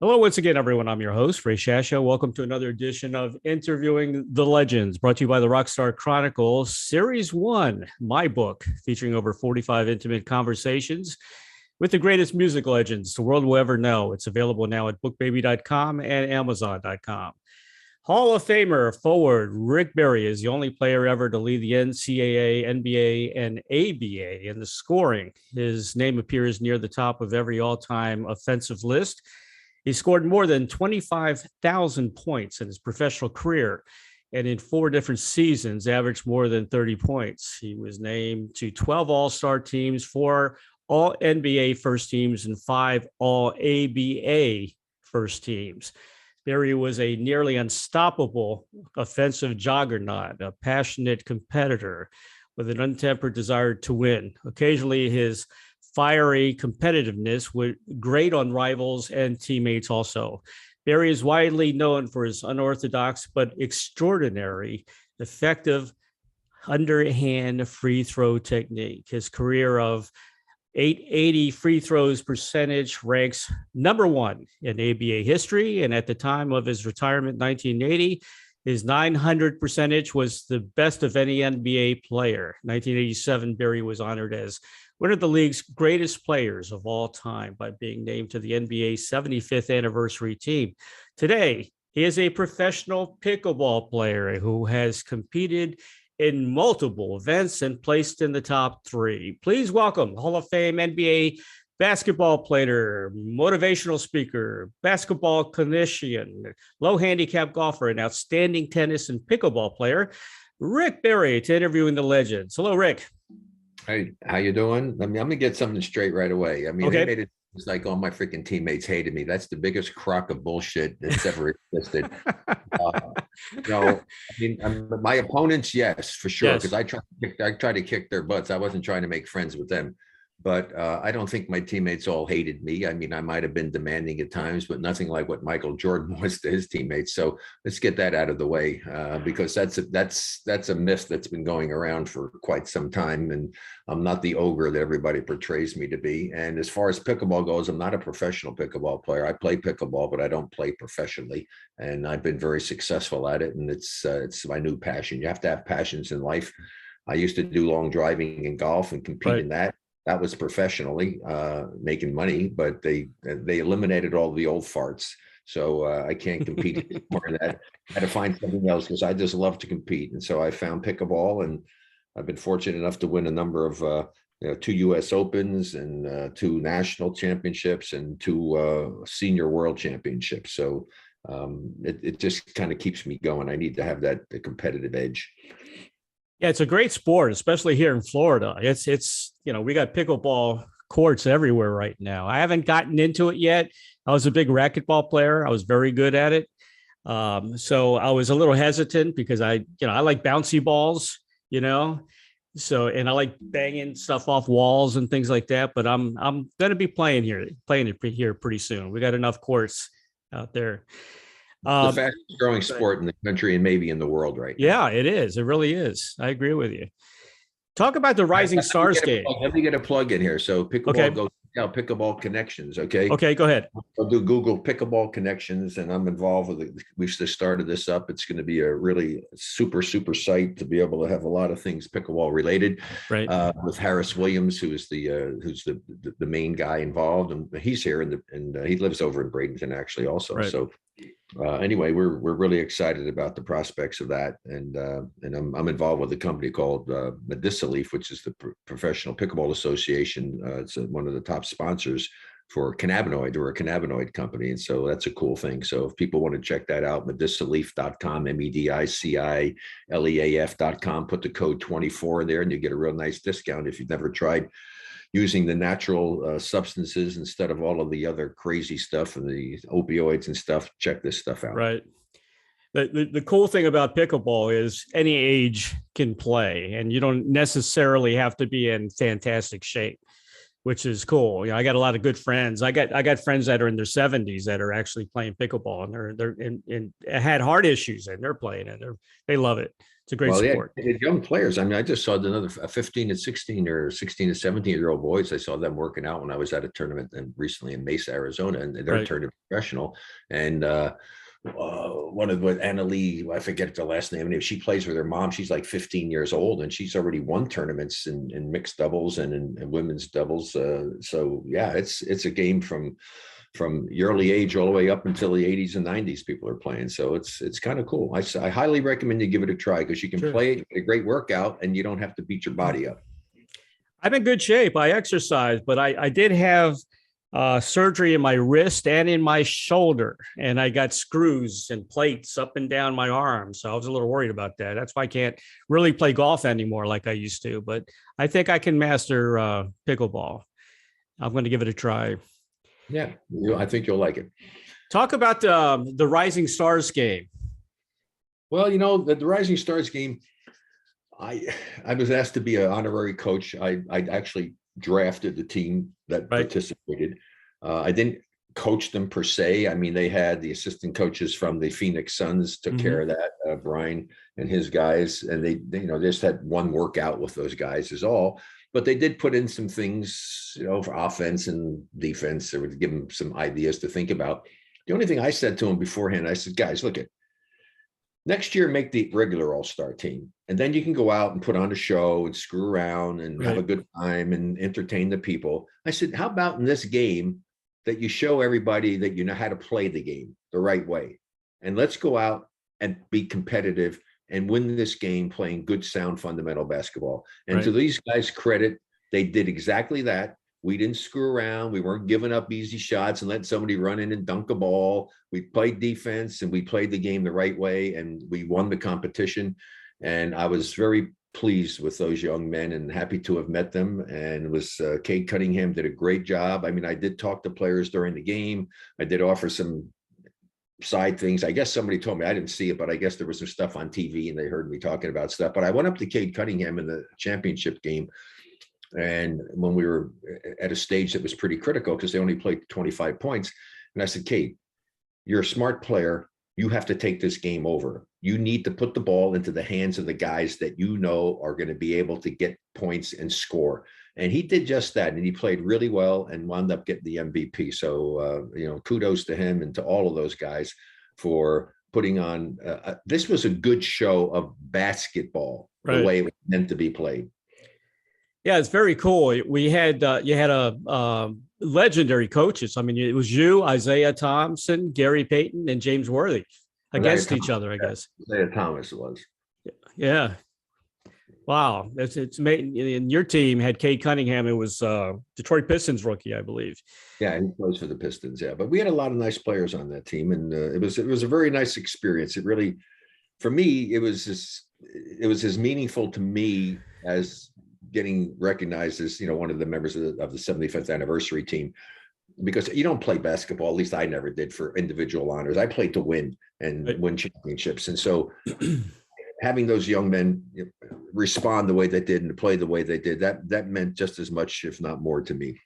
Hello, once again, everyone. I'm your host, Ray Shasha. Welcome to another edition of Interviewing the Legends, brought to you by the Rockstar Chronicles, Series 1, my book, featuring over 45 intimate conversations with the greatest music legends the world will ever know. It's available now at bookbaby.com and amazon.com. Hall of Famer forward Rick Barry is the only player ever to lead the NCAA, NBA, and ABA in the scoring. His name appears near the top of every all-time offensive list. He scored more than 25,000 points in his professional career, and in 4 different seasons, averaged more than 30 points. He was named to 12 All-Star teams, 4 All-NBA first teams, and 5 All-ABA first teams. Barry was a nearly unstoppable offensive juggernaut, a passionate competitor with an untempered desire to win. Occasionally, his fiery competitiveness would grate on rivals and teammates also. Barry is widely known for his unorthodox but extraordinary, effective underhand free throw technique. His career of 880 free throws percentage ranks number 1 in ABA history. And at the time of his retirement in 1980, his 900 percentage was the best of any NBA player. 1987, Barry was honored as one of the league's greatest players of all time by being named to the NBA 75th anniversary team. Today, he is a professional pickleball player who has competed in multiple events and placed in the top 3. Please welcome Hall of Fame NBA basketball player, motivational speaker, basketball clinician, low handicap golfer, and outstanding tennis and pickleball player, Rick Barry, to Interviewing the Legends. Hello, Rick. Hey, how you doing? I'm gonna get something straight right away. They Okay. made it like all my freaking teammates hated me. That's the biggest crock of bullshit that's ever existed. Uh, my opponents, yes, for sure, because Yes. I tried to kick their butts. I wasn't trying to make friends with them, but I don't think my teammates all hated me. I mean, I might have been demanding at times, but nothing like what Michael Jordan was to his teammates. So let's get that out of the way, because that's a myth that's been going around for quite some time, and I'm not the ogre that everybody portrays me to be. And as far as pickleball goes, I'm not a professional pickleball player. I play pickleball, but I don't play professionally, and I've been very successful at it. And it's my new passion. You have to have passions in life. I used to do long driving in golf and compete Right. in that. That was professionally making money, but they eliminated all the old farts. So I can't compete anymore in that. I had to find something else because I just love to compete. And so I found pickleball, and I've been fortunate enough to win a number of 2 U.S. Opens and 2 national championships and 2 senior world championships. So it just kind of keeps me going. I need to have the competitive edge. Yeah, it's a great sport, especially here in Florida. We got pickleball courts everywhere right now. I haven't gotten into it yet. I was a big racquetball player. I was very good at it. So I was a little hesitant because I like bouncy balls, you know. So and I like banging stuff off walls and things like that. But I'm gonna be playing it here pretty soon. We got enough courts out there. The Um, fastest growing sport in the country and maybe in the world right now. yeah, it is. It really is. I agree with you. Talk about the Let Rising me Stars get a game. plug, let me get a plug in here. So pickleball Okay. goes now, pickleball connections. Okay. Okay, go ahead. I'll do Google pickleball connections, and I'm involved with it. We just started this up. It's going to be a really super site to be able to have a lot of things pickleball related. Right. With Harris Williams, who's the main guy involved, and he's here, and he lives over in Bradenton actually also. Right. So anyway, we're really excited about the prospects of that, and I'm involved with a company called Medusa Leaf, which is the Professional Pickleball Association. It's one of the top sponsors for cannabinoid. We're a cannabinoid company, and so that's a cool thing. So if people want to check that out, medicaleaf.com, medicaleaf.com, put the code 24 in there, and you get a real nice discount if you've never tried using the natural substances instead of all of the other crazy stuff and the opioids and stuff. Check this stuff out. Right. The cool thing about pickleball is any age can play, and you don't necessarily have to be in fantastic shape, which is cool. I got a lot of good friends. I got friends that are in their 70s that are actually playing pickleball, and they're had heart issues, and they're playing it. They love it. It's a great Well, yeah, sport. young players. I mean, I just saw another 15 and 16 or 16 to 17-year-old boys. I saw them working out when I was at a tournament and recently in Mesa, Arizona, and they're Right. turning professional. And one of what Anna Lee, I forget the last name. She plays with her mom. She's like 15 years old, and she's already won tournaments in mixed doubles and in women's doubles. So yeah, it's a game from the early age all the way up until the 80s and 90s. People are playing, so it's kind of cool. I highly recommend you give it a try because you can Sure. play it, get a great workout, and you don't have to beat your body up. I'm in good shape. I exercise, but I did have surgery in my wrist and in my shoulder, and I got screws and plates up and down my arm. So I was a little worried about that. That's why I can't really play golf anymore like I used to. But I think I can master pickleball. I'm going to give it a try. Yeah, I think you'll like it. Talk about the Rising Stars game. Well, the Rising Stars game, I was asked to be an honorary coach. I actually drafted the team that Right. participated. I didn't coach them per se. I mean, they had the assistant coaches from the Phoenix Suns took care of that, Brian and his guys, and they just had one workout with those guys is all. But they did put in some things, for offense and defense. They would give them some ideas to think about. The only thing I said to them beforehand, I said, guys, look, next year, make the regular all-star team. And then you can go out and put on a show and screw around and have a good time and entertain the people. I said, how about in this game that you show everybody that you know how to play the game the right way? And let's go out and be competitive and win this game playing good, sound, fundamental basketball. And to these guys' credit, they did exactly that. We didn't screw around. We weren't giving up easy shots and let somebody run in and dunk a ball. We played defense and we played the game the right way, and we won the competition. And I was very pleased with those young men and happy to have met them. And it was Cade Cunningham did a great job. I mean, I did talk to players during the game. I did offer some side things. I guess somebody told me, I didn't see it, but I guess there was some stuff on TV and they heard me talking about stuff. But I went up to Cade Cunningham in the championship game. And when we were at a stage that was pretty critical because they only played 25 points. And I said, Cade, you're a smart player. You have to take this game over. You need to put the ball into the hands of the guys that you know are going to be able to get points and score. And he did just that. And he played really well and wound up getting the MVP. So, kudos to him and to all of those guys for putting on. This was a good show of basketball, the way it was meant to be played. Yeah, it's very cool. We had you had a legendary coaches. I mean, it was you, Isaiah Thompson, Gary Payton, and James Worthy against each other, I guess. Isaiah Thomas was. Yeah. Wow. It's amazing. And your team had Cade Cunningham. It was Detroit Pistons rookie, I believe. Yeah, he plays for the Pistons. Yeah, but we had a lot of nice players on that team, and it was a very nice experience. It really, for me, it was as meaningful to me as getting recognized as one of the members of the 75th anniversary team, because you don't play basketball, at least I never did, for individual honors. I played to win and win championships. And so having those young men respond the way they did and to play the way they did, that meant just as much, if not more, to me.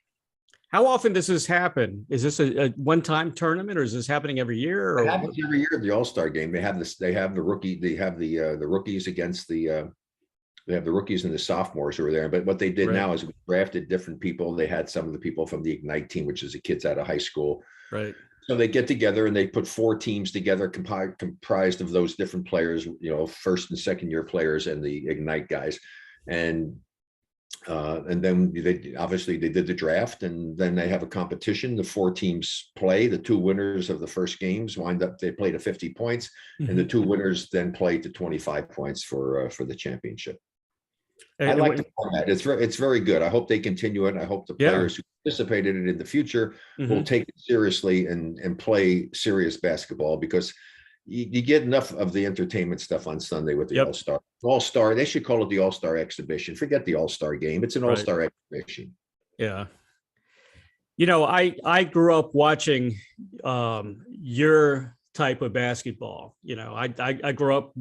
How often does this happen? Is this a one-time tournament, or is this happening every year? It happens every year at the All-Star game. They have this. They have the rookies against the. They have the rookies and the sophomores who are there. But what they did now is we drafted different people. They had some of the people from the Ignite team, which is the kids out of high school. Right. So they get together and they put 4 teams together comprised of those different players, first and second year players and the Ignite guys. And then they did the draft, and then they have a competition. The 4 teams play. The 2 winners of the first games they play to 50 points, and the 2 winners then play to 25 points for the championship. I like the format. It's very good. I hope they continue it. I hope the players who participated in it in the future will take it seriously and play serious basketball, because you get enough of the entertainment stuff on Sunday with the All-Star. They should call it the All-Star exhibition. Forget the All-Star game. It's an All-Star exhibition. Yeah. I grew up watching your type of basketball. I grew up,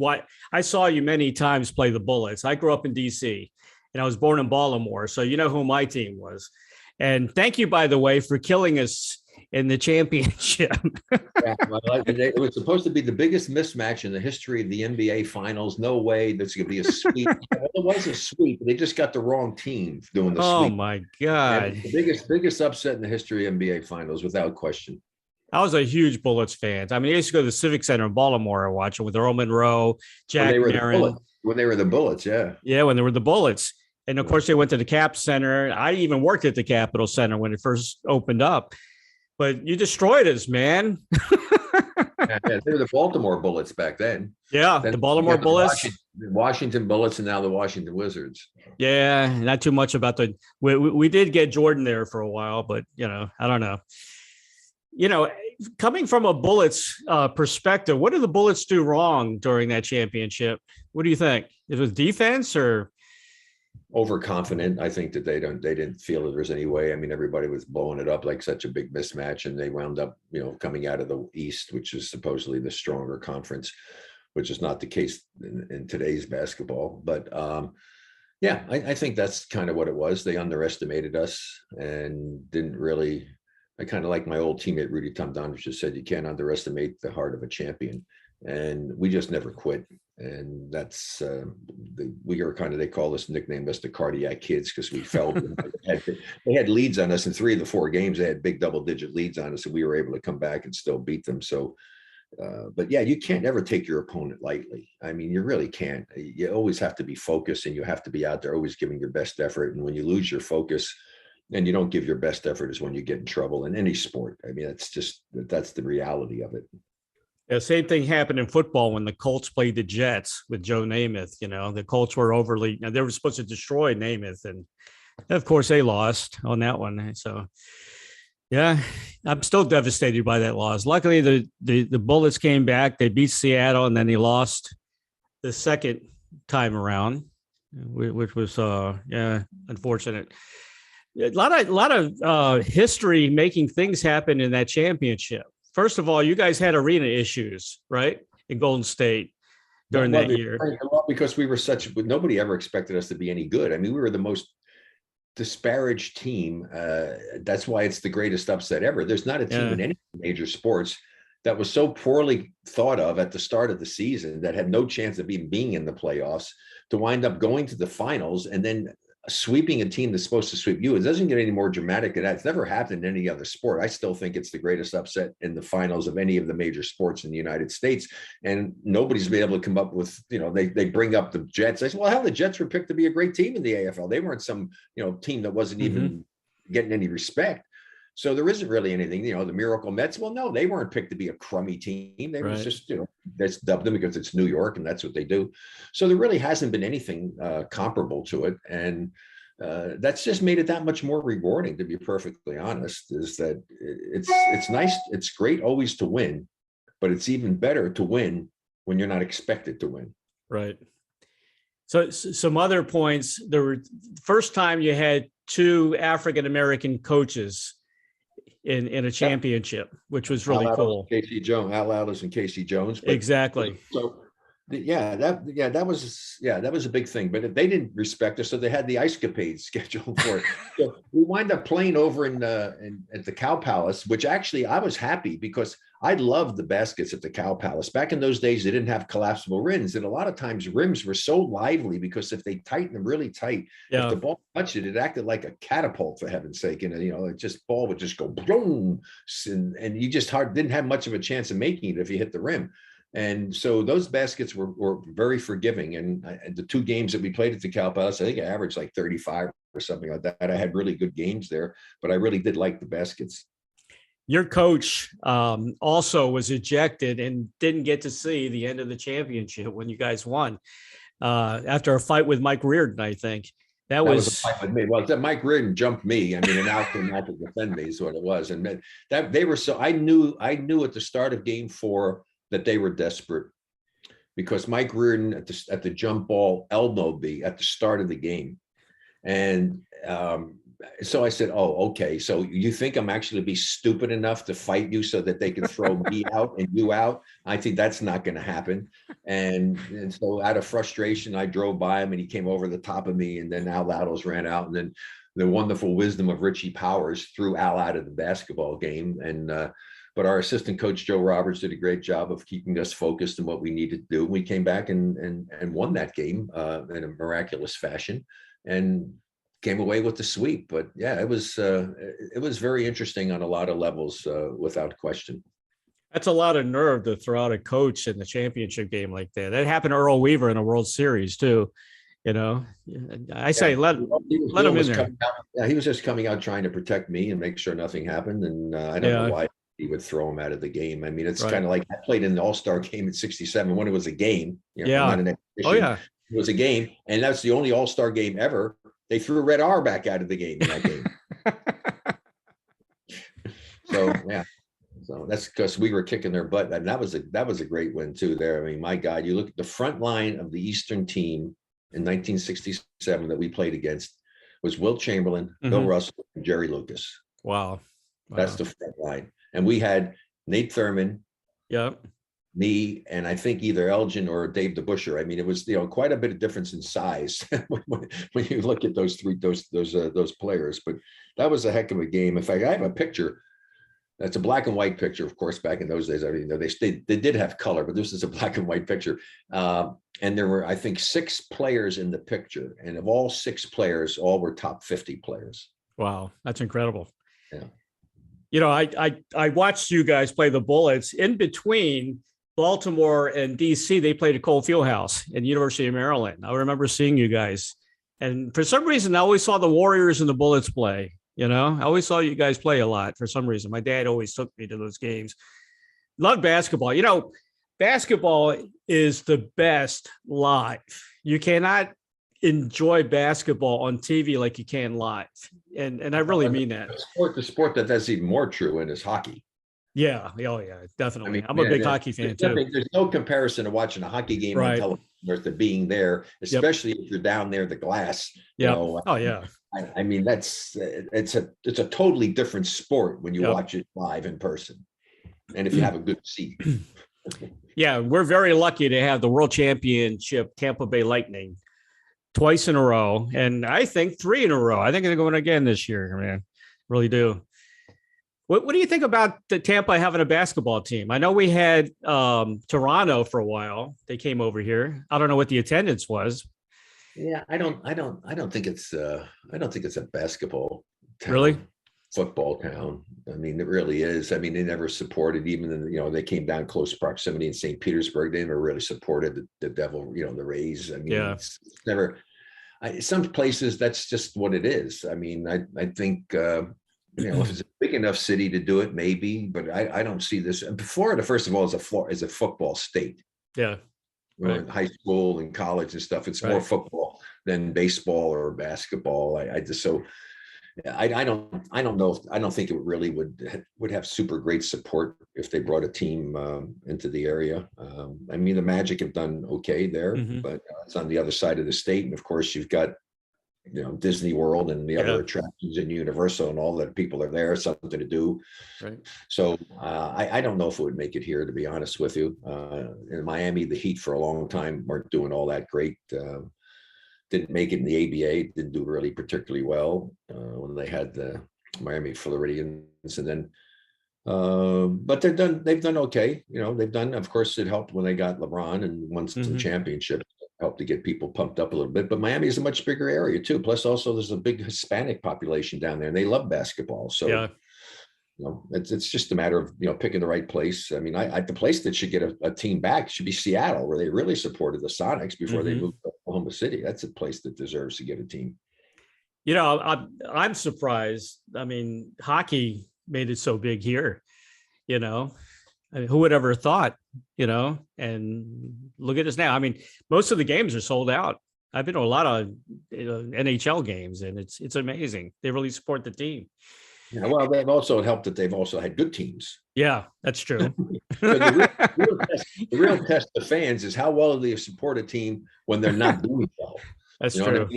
I saw you many times play the Bullets. I grew up in DC and I was born in Baltimore. So you know who my team was. And thank you, by the way, for killing us in the championship. Yeah, well, it was supposed to be the biggest mismatch in the history of the NBA Finals. No way that's going to be a sweep. Well, it was a sweep, but they just got the wrong team doing the Oh sweep. my Yeah, God. the biggest upset in the history of NBA Finals, without question. I was a huge Bullets fan. I mean, I used to go to the Civic Center in Baltimore and watch it with Earl Monroe, When Jack they were the Marin. Bullets, when they were the Bullets, yeah. Yeah, when there were the Bullets. And of Yeah. course, they went to the Cap Center. I even worked at the Capitol Center when it first opened up. But you destroyed us, man. Yeah, they were the Baltimore Bullets back then. Yeah, Then the you Baltimore got the Bullets. Washington Bullets, and now the Washington Wizards. Yeah, not too much about the. We did get Jordan there for a while, but I don't know. Coming from a Bullets perspective, what did the Bullets do wrong during that championship? What do you think? It was defense or? Overconfident. I think that they didn't feel that there was any way. I mean, everybody was blowing it up like such a big mismatch, and they wound up, coming out of the East, which is supposedly the stronger conference, which is not the case in today's basketball. But yeah, I think that's kind of what it was. They underestimated us and didn't really. I kind of like my old teammate Rudy Tomjanovich just said, you can't underestimate the heart of a champion, and we just never quit. And that's we are kind of, they call us, nickname us the cardiac kids, because we felt they had leads on us in 3 of the 4 games. They had big double-digit leads on us, and we were able to come back and still beat them. So, but yeah, you can't ever take your opponent lightly. I mean, you really can't. You always have to be focused, and you have to be out there always giving your best effort. And when you lose your focus and you don't give your best effort, is when you get in trouble in any sport. I mean, that's the reality of it. Yeah, same thing happened in football when the Colts played the Jets with Joe Namath. The Colts were they were supposed to destroy Namath, and of course they lost on that one. So, yeah, I'm still devastated by that loss. Luckily, the Bullets came back. They beat Seattle, and then they lost the second time around, which was unfortunate. A lot of history making things happen in that championship. First of all, you guys had arena issues, right, in Golden State during that year. Well, because we were nobody ever expected us to be any good. I mean, we were the most disparaged team. That's why it's the greatest upset ever. There's not a team in any major sports that was so poorly thought of at the start of the season, that had no chance of even being in the playoffs, to wind up going to the finals and then sweeping a team that's supposed to sweep you. It doesn't get any more dramatic than that. It's never happened in any other sport. I still think it's the greatest upset in the finals of any of the major sports in the United States. And nobody's been able to come up with, they bring up the Jets. I said, well, hell, the Jets were picked to be a great team in the AFL. They weren't some, team that wasn't even getting any respect. So there isn't really anything, the Miracle Mets. Well, no, they weren't picked to be a crummy team. They was just, that's dubbed them because it's New York and that's what they do. So there really hasn't been anything comparable to it. And that's just made it that much more rewarding, to be perfectly honest, is that it's nice. It's great always to win, but it's even better to win when you're not expected to win. Right. So some other points, there were first time you had 2 African-American coaches in a championship, which was really cool. Casey Jones, Al Atlas and Casey Jones. Exactly. So that was a big thing, but they didn't respect us. So they had the ice capades scheduled for it. So we wind up playing over at the Cow Palace, which actually I was happy, because I loved the baskets at the Cow Palace. Back in those days, they didn't have collapsible rims. And a lot of times rims were so lively, because if they tightened them really tight, if the ball touched it, it acted like a catapult, for heaven's sake. And, it just, ball would just go boom. And you just didn't have much of a chance of making it if you hit the rim. And so those baskets were very forgiving. And the 2 games that we played at the Cow Palace, I think I averaged like 35 or something like that. I had really good games there, but I really did like the baskets. Your coach also was ejected and didn't get to see the end of the championship when you guys won after a fight with Mike Reardon, I think. That was a fight with me. Well, Mike Reardon jumped me. I mean, and Al came out to defend me is what it was. And that they were so, I knew at the start of game 4 that they were desperate, because Mike Reardon at the jump ball elbowed me at the start of the game. And so I said, oh, okay. So you think I'm actually be stupid enough to fight you so that they can throw me out and you out? I think that's not going to happen. And so out of frustration, I drove by him and he came over the top of me, and then Al Laddles ran out. And then the wonderful wisdom of Richie Powers threw Al out of the basketball game. And but our assistant coach Joe Roberts did a great job of keeping us focused on what we needed to do. We came back and won that game in a miraculous fashion, and came away with the sweep. But yeah, it was very interesting on a lot of levels, without question. That's a lot of nerve to throw out a coach in the championship game like that. That happened to Earl Weaver in a World Series too. You know, I say let him in there. Yeah, he was just coming out trying to protect me and make sure nothing happened. And I don't know why he would throw him out of the game. I mean, it's kind of like I played in the All-Star game in '67 when it was a game. You know, not an exhibition. Oh yeah, it was a game, and that's the only All-Star game ever. They threw Red Auerbach out of the game in that game. So yeah. So that's because we were kicking their butt, and that was a great win too. There, I mean, my God, you look at the front line of the Eastern team in 1967 that we played against was Wilt Chamberlain, Bill Russell, and Jerry Lucas. Wow. That's the front line, and we had Nate Thurman, me, and I think either Elgin or Dave DeBuscher. I mean, it was quite a bit of difference in size when you look at those players. But that was a heck of a game. In fact, I have a picture. That's a black and white picture, of course. Back in those days, I mean, they did have color, but this is a black and white picture. And there were, I think, 6 players in the picture, and of all 6 players, all were top 50 players. Wow, that's incredible. Yeah. You know, I watched you guys play the Bullets. In between Baltimore and DC, they played at Cole Fieldhouse in University of Maryland. I remember seeing you guys, and for some reason, I always saw the Warriors and the Bullets play. You know, I always saw you guys play a lot for some reason. My dad always took me to those games. Love basketball. You know, basketball is the best live. You cannot enjoy basketball on TV like you can live. And I really mean that. The sport that's even more true in is hockey. Yeah. Oh, yeah, definitely. I mean, I'm a big hockey fan too. There's no comparison to watching a hocky game on television versus being there, especially if you're down there, the glass. Yeah. Oh, yeah. I mean, it's a totally different sport when you watch it live in person, and if you have a good seat. Yeah, we're very lucky to have the World Championship Tampa Bay Lightning twice in a row, and I think 3 in a row. I think they're going again this year, man. Really do. What do you think about the Tampa having a basketball team? I know we had Toronto for a while. They came over here. I don't know what the attendance was. Yeah, I don't think it's a basketball town, really football town. I mean, it really is. I mean, they never supported, even in, they came down close proximity in St. Petersburg. They never really supported the Devil, the Rays. I mean, it's never. Some places that's just what it is. I mean, I think if it's a big enough city to do it, maybe, but I don't see this. And Florida, first of all, is a football state. Yeah. Right. In high school and college and stuff, it's more football than baseball or basketball. I don't know. I don't think it really would have super great support if they brought a team into the area. I mean, the Magic have done okay there, but it's on the other side of the state, and of course, you've got Disney World and the other attractions in Universal and all that. People are there, something to do. Right. So I don't know if it would make it here, to be honest with you. In Miami, the Heat for a long time weren't doing all that great. Didn't make it in the ABA. Didn't do really particularly well when they had the Miami Floridians, and then. But they've done okay. They've done. Of course, it helped when they got LeBron and won some championships. Help to get people pumped up a little bit, but Miami is a much bigger area too. Plus, also there's a big Hispanic population down there, and they love basketball. So, it's just a matter of picking the right place. I mean, the place that should get a team back should be Seattle, where they really supported the Sonics before they moved to Oklahoma City. That's a place that deserves to get a team. I'm surprised. I mean, hockey made it so big here. I mean, who would ever thought, and look at us now. I mean, most of the games are sold out. I've been to a lot of NHL games, and it's amazing. They really support the team. Yeah, well, they've also helped that they've also had good teams. Yeah, that's true. the real test of fans is how well do they support a team when they're not doing well. That's true. What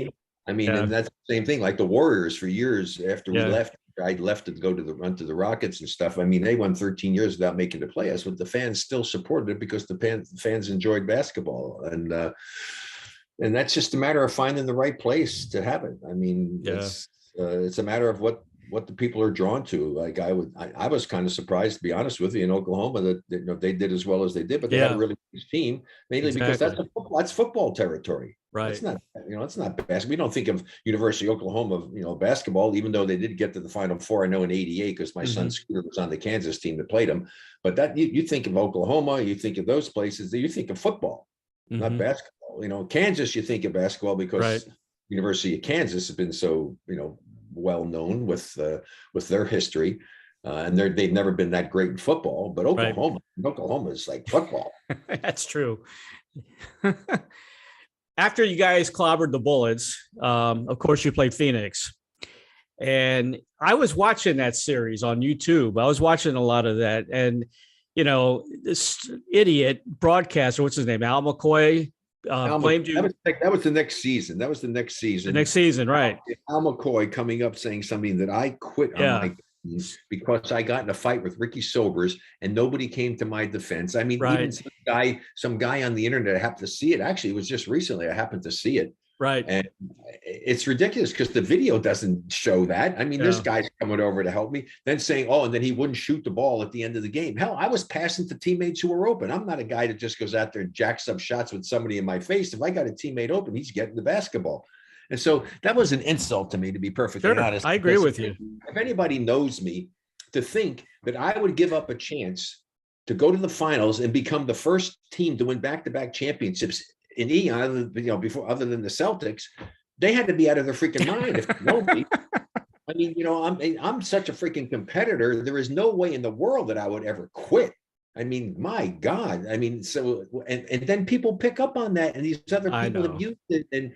I mean, and that's the same thing. Like the Warriors, for years after we left. I left to go to the Rockets and stuff. I mean, they won 13 years without making the playoffs, but the fans still supported it because the fans enjoyed basketball, and that's just a matter of finding the right place to have it. I mean, It's a matter of what the people are drawn to. Like I was kind of surprised, to be honest with you, in Oklahoma that they did as well as they did, but they had a really good team, mainly because that's football territory. Right. It's not, it's not basketball. We don't think of University of Oklahoma, basketball, even though they did get to the Final Four. I know in '88 because my son Scooter was on the Kansas team that played them. But that you think of Oklahoma, you think of those places, you think of football, not basketball. Kansas, you think of basketball because University of Kansas has been so well known with their history, and they've never been that great in football. But Oklahoma is like football. That's true. After you guys clobbered the Bullets, of course you played Phoenix, and I was watching that series on YouTube. I was watching a lot of that, and this idiot broadcaster, what's his name, Al McCoy. Blamed you. That was the next season. The next season, right? Al McCoy coming up saying something that I quit on my team because I got in a fight with Ricky Sobers and nobody came to my defense. I mean, even some guy on the internet, I happened to see it. Actually, it was just recently I happened to see it. Right. And it's ridiculous because the video doesn't show that. I mean, this guy's coming over to help me, then saying, and then he wouldn't shoot the ball at the end of the game. Hell, I was passing to teammates who were open. I'm not a guy that just goes out there and jacks up shots with somebody in my face. If I got a teammate open, he's getting the basketball. And so that was an insult to me, to be perfectly honest. I agree with you. If anybody knows me, to think that I would give up a chance to go to the finals and become the first team to win back-to-back championships in eon, before, other than the Celtics, they had to be out of their freaking mind. If you know me, I mean, I'm such a freaking competitor. There is no way in the world that I would ever quit. I mean, my God. I mean, so and then people pick up on that, and these other people have used it, and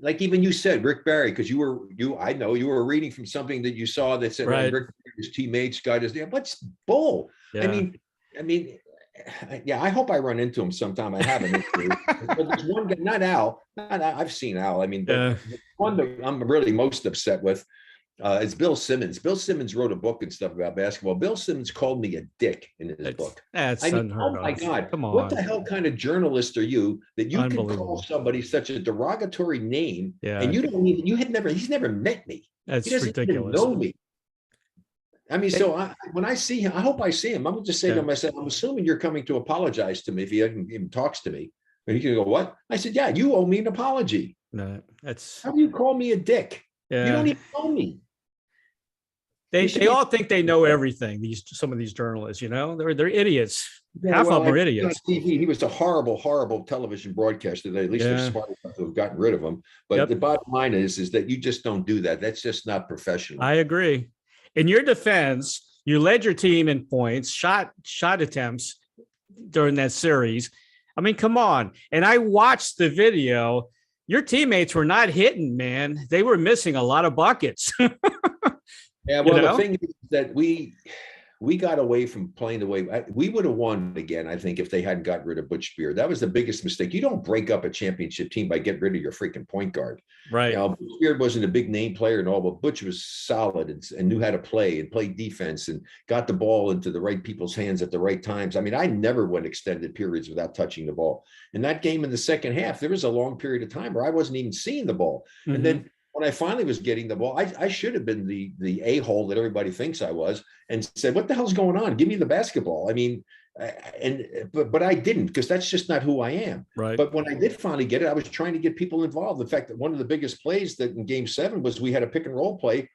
like even you said, Rick Barry, because I know you were reading from something that you saw that said Rick Barry's teammates got his. What's bull? Yeah. I mean. Yeah, I hope I run into him sometime. I haven't. But there's one guy, not Al. I've seen Al. I mean, the one that I'm really most upset with is Bill Simmons. Bill Simmons wrote a book and stuff about basketball. Bill Simmons called me a dick in his book. That's unheard of. My God, come on! What the hell kind of journalist are you that you can call somebody such a derogatory name? Yeah. And you don't even. He's never met me. That's he doesn't ridiculous. Even know me. I mean, so when I see him, I hope I see him. I'm going to just say to him, I said, I'm assuming you're coming to apologize to me if he even talks to me. And he can go, what? I said, yeah, you owe me an apology. No, that's. How do you call me a dick? Yeah. You don't even know me. They all think they know everything. Some of these journalists, they're idiots. Yeah, Half of them are idiots. He was a horrible, horrible television broadcaster. At least they're smart enough to have gotten rid of him. But the bottom line is that you just don't do that. That's just not professional. I agree. In your defense, you led your team in points, shot attempts during that series. I mean, come on. And I watched the video. Your teammates were not hitting, man. They were missing a lot of buckets. Yeah, well, the thing is that we got away from playing the way we would have won again, I think, if they hadn't got rid of Butch Beard. That was the biggest mistake. You don't break up a championship team by getting rid of your freaking point guard. Right. Butch Beard wasn't a big name player and all, but Butch was solid and knew how to play defense and got the ball into the right people's hands at the right times. I mean, I never went extended periods without touching the ball. In that game in the second half, there was a long period of time where I wasn't even seeing the ball. Mm-hmm. And then when I finally was getting the ball, I should have been the a-hole that everybody thinks I was and said, what the hell's going on? Give me the basketball. I mean, but I didn't, because that's just not who I am. Right. But when I did finally get it, I was trying to get people involved. The fact that one of the biggest plays that in Game 7 was we had a pick and roll play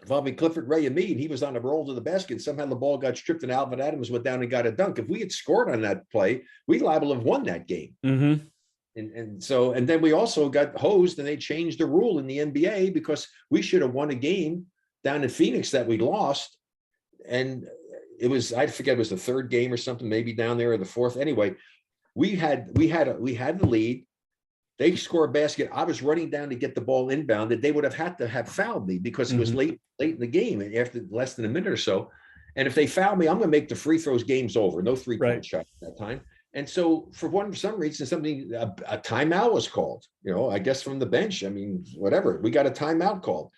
involving Clifford Ray and me, and he was on a roll to the basket. And somehow the ball got stripped and Alvin Adams went down and got a dunk. If we had scored on that play, we'd liable to have won that game. Mm-hmm. And then we also got hosed, and they changed the rule in the NBA because we should have won a game down in Phoenix that we lost. And it was, I forget, it was the third game or something, maybe down there, or the fourth. Anyway, we had the lead. They score a basket. I was running down to get the ball inbounded. They would have had to have fouled me because it was late in the game, and after less than a minute or so. And if they foul me, I'm going to make the free throws game's over. No three-point shot at that time. And so for some reason, a timeout was called, I guess from the bench. I mean, whatever. We got a timeout called.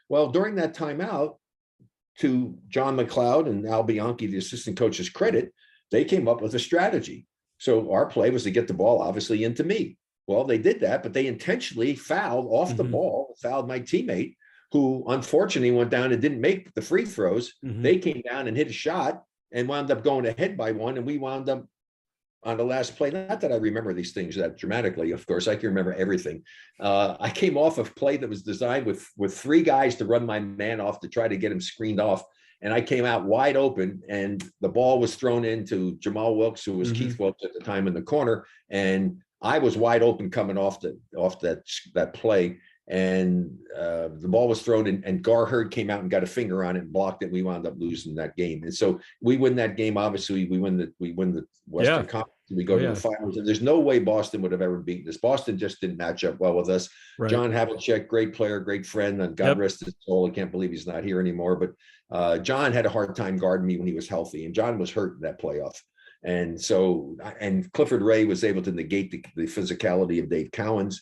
Well, during that timeout, to John McLeod and Al Bianchi, the assistant coach's credit, they came up with a strategy. So our play was to get the ball, obviously, into me. Well, they did that, but they intentionally fouled off the ball, fouled my teammate, who unfortunately went down and didn't make the free throws. Mhm. They came down and hit a shot and wound up going ahead by one, and we wound up on the last play. Not that I remember these things that dramatically, of course, I can remember everything. I came off a play that was designed with three guys to run my man off to try to get him screened off. And I came out wide open, and the ball was thrown into Jamal Wilkes, who was Keith Wilkes at the time, in the corner. And I was wide open coming off that play. And the ball was thrown, and Gar Hurd came out and got a finger on it and blocked it. We wound up losing that game. And so we win that game. Obviously, we win the Western Conference. We go to the finals, and there's no way Boston would have ever beaten us. Boston just didn't match up well with us. Right. John Havlicek, great player, great friend, and God rest his soul. I can't believe he's not here anymore. But John had a hard time guarding me when he was healthy, and John was hurt in that playoff. And so, and Clifford Ray was able to negate the physicality of Dave Cowens.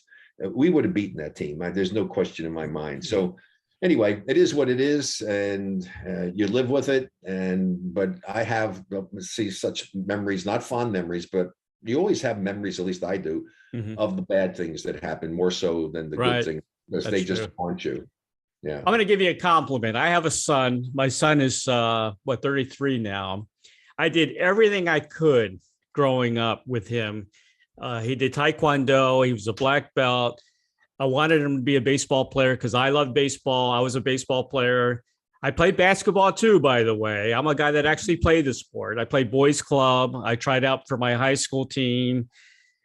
We would have beaten that team. There's no question in my mind. So anyway, it is what it is, and you live with it. But I have such memories, not fond memories, but you always have memories, at least I do, of the bad things that happen more so than the good things, because they just haunt you. Yeah. I'm going to give you a compliment. I have a son. My son is 33 now. I did everything I could growing up with him. He did Taekwondo. He was a black belt. I wanted him to be a baseball player because I love baseball. I was a baseball player. I played basketball too, by the way. I'm a guy that actually played the sport. I played boys club. I tried out for my high school team.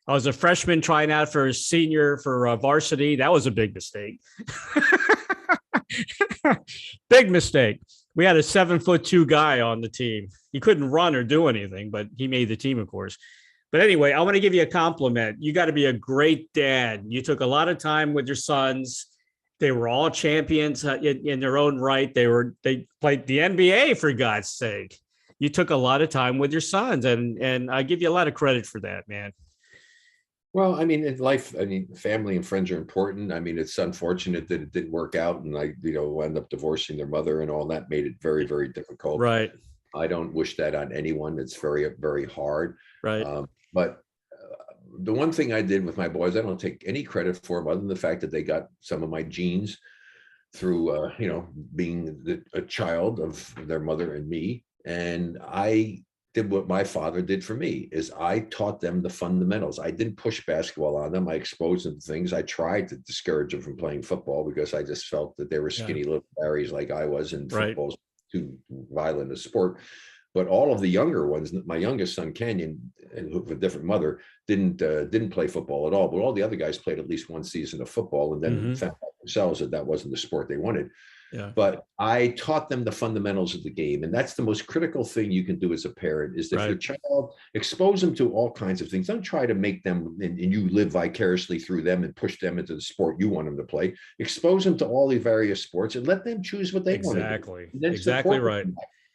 I was a freshman trying out for varsity. That was a big mistake. Big mistake. We had a 7'2" guy on the team. He couldn't run or do anything, but he made the team, of course. But anyway, I want to give you a compliment. You got to be a great dad. You took a lot of time with your sons. They were all champions in their own right. They played the NBA, for God's sake. You took a lot of time with your sons, and I give you a lot of credit for that, man. Well, I mean, in life, family and friends are important. I mean, it's unfortunate that it didn't work out, and I, wound up divorcing their mother, and all that made it very, very difficult. Right. I don't wish that on anyone. It's very, very hard. Right. But the one thing I did with my boys, I don't take any credit for them, other than the fact that they got some of my genes through, being a child of their mother and me. And I did what my father did for me, is I taught them the fundamentals. I didn't push basketball on them. I exposed them to things. I tried to discourage them from playing football because I just felt that they were skinny little Barrys like I was, and football's too violent a sport. But all of the younger ones, my youngest son, Canyon, and with a different mother, didn't play football at all. But all the other guys played at least one season of football, and then found out themselves that wasn't the sport they wanted. Yeah. But I taught them the fundamentals of the game. And that's the most critical thing you can do as a parent, is that your child, expose them to all kinds of things. Don't try to make them, and you live vicariously through them and push them into the sport you want them to play. Expose them to all the various sports and let them choose what they want to do. Exactly right.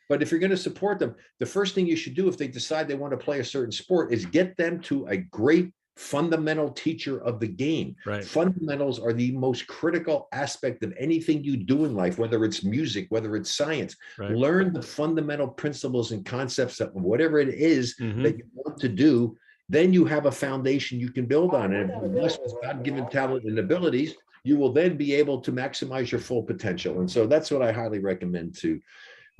But if you're going to support them, the first thing you should do if they decide they want to play a certain sport is get them to a great fundamental teacher of the game. Right. Fundamentals are the most critical aspect of anything you do in life, whether it's music, whether it's science. Right. Learn the fundamental principles and concepts of whatever it is that you want to do. Then you have a foundation you can build on. And if you're blessed with God-given talent and abilities, you will then be able to maximize your full potential. And so that's what I highly recommend to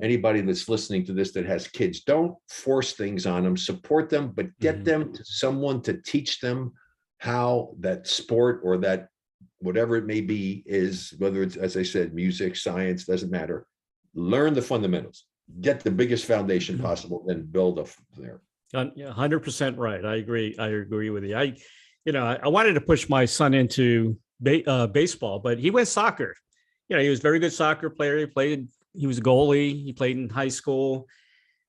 anybody that's listening to this that has kids. Don't force things on them, support them, but get them to someone to teach them how that sport or that whatever it may be is, whether it's, as I said, music, science, doesn't matter. Learn the fundamentals, get the biggest foundation possible, then build up there. 100% right. I agree. I agree with you. I wanted to push my son into baseball, but he went soccer. He was a very good soccer player. He was a goalie. He played in high school,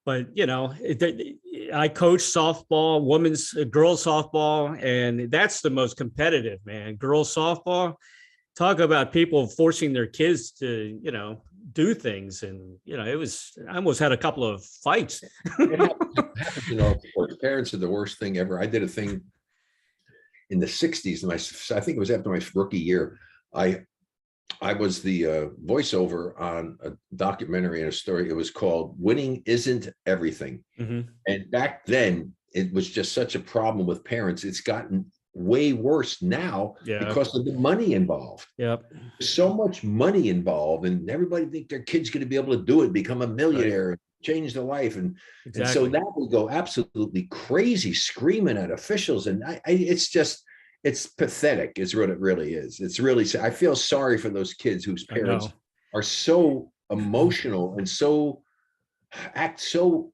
but I coached softball, girls softball, and that's the most competitive, man. Girls softball. Talk about people forcing their kids to, do things, and I almost had a couple of fights. Parents are the worst thing ever. I did a thing in the '60s, and I think it was after my rookie year. I was the voiceover on a documentary and a story. It was called "Winning Isn't Everything." And back then, it was just such a problem with parents. It's gotten way worse now Yeah. because of the money involved. Yep. So much money involved, and everybody think their kid's going to be able to do it, become a millionaire, right, change their life, and so that will go absolutely crazy, screaming at officials, and it's pathetic, is what it really is. It's really, I feel sorry for those kids whose parents are so emotional and act so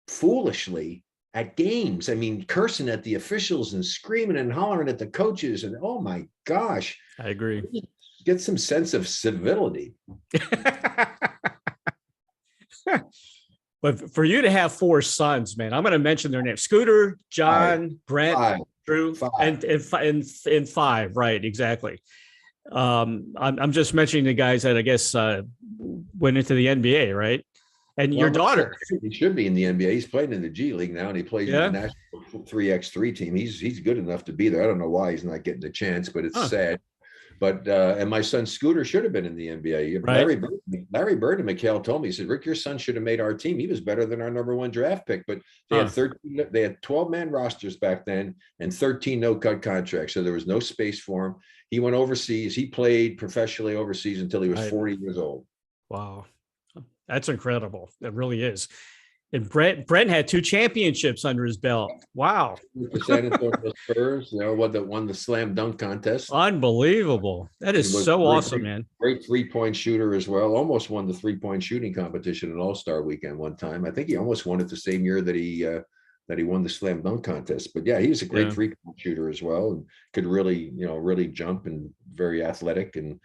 foolishly at games. I mean, cursing at the officials and screaming and hollering at the coaches, and oh my gosh, I agree. Get some sense of civility. But for you to have 4 sons, man, I'm going to mention their names: Scooter, John, Brent, Drew, and 5. Right, exactly. I'm just mentioning the guys that I guess went into the NBA, right? And your daughter, he should be in the NBA. He's playing in the G League now, and he plays in the national 3x3 team. He's good enough to be there. I don't know why he's not getting a chance, but it's sad. But and my son Scooter should have been in the NBA. Right. Larry Bird and McHale told me, he said, Rick, your son should have made our team. He was better than our #1 draft pick. But they had 13. They had 12-man rosters back then and 13 no-cut contracts, so there was no space for him. He went overseas. He played professionally overseas until he was 40 years old. Wow, that's incredible. It really is. And Brent had 2 championships under his belt. Wow. The San Antonio Spurs, won the slam dunk contest. Unbelievable. That is so awesome, man. Great 3-point shooter as well. Almost won the 3-point shooting competition at All-Star Weekend one time. I think he almost won it the same year that he won the slam dunk contest. But yeah, he was a great 3-point shooter as well, and could really jump, and very athletic, and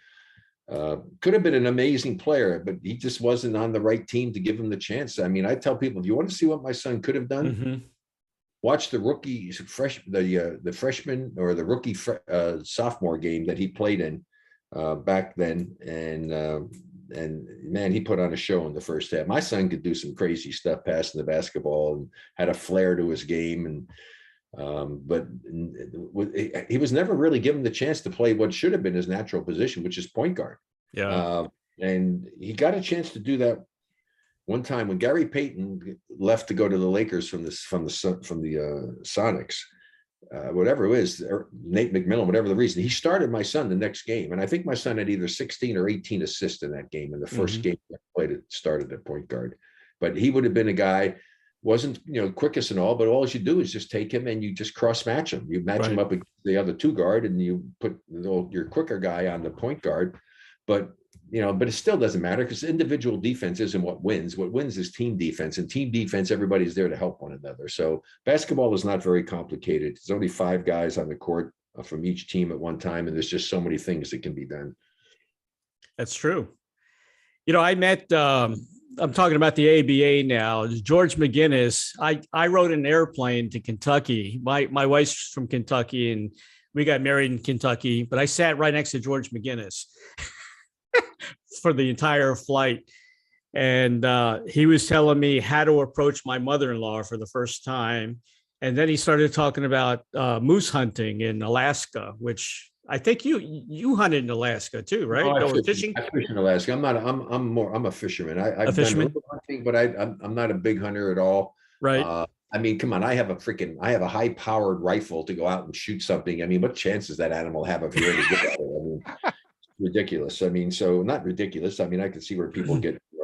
could have been an amazing player, but he just wasn't on the right team to give him the chance. I mean, I tell people, if you want to see what my son could have done, watch the the freshman or the rookie sophomore game that he played in back then, and man, he put on a show in the first half. My son could do some crazy stuff passing the basketball and had a flair to his game, and but he was never really given the chance to play what should have been his natural position, which is point guard. And he got a chance to do that one time when Gary Payton left to go to the Lakers from the Sonics, whatever it is, Nate McMillan, whatever the reason. He started my son the next game, and I think my son had either 16 or 18 assists in that game, in the first game that played started at point guard. But he would have been a guy. Wasn't quickest and all, but all you do is just take him and you just cross match him. You match him up against the other 2 guard, and you put your quicker guy on the point guard. But but it still doesn't matter, because individual defense isn't what wins. What wins is team defense, and team defense, everybody's there to help one another. So basketball is not very complicated. There's only 5 guys on the court from each team at one time, and there's just so many things that can be done. That's true. I met. I'm talking about the ABA now. George McGinnis. I rode an airplane to Kentucky. My wife's from Kentucky, and we got married in Kentucky. But I sat right next to George McGinnis for the entire flight, and he was telling me how to approach my mother-in-law for the first time. And then he started talking about moose hunting in Alaska, which I think you hunted in Alaska too, right? I fish in Alaska. I'm a fisherman. I've done a little hunting, but I'm not a big hunter at all. Right. I mean, come on, I have a high-powered rifle to go out and shoot something. I mean, what chance does that animal have if you're any good at it? I mean, ridiculous. I mean, so not ridiculous. I mean, I can see where people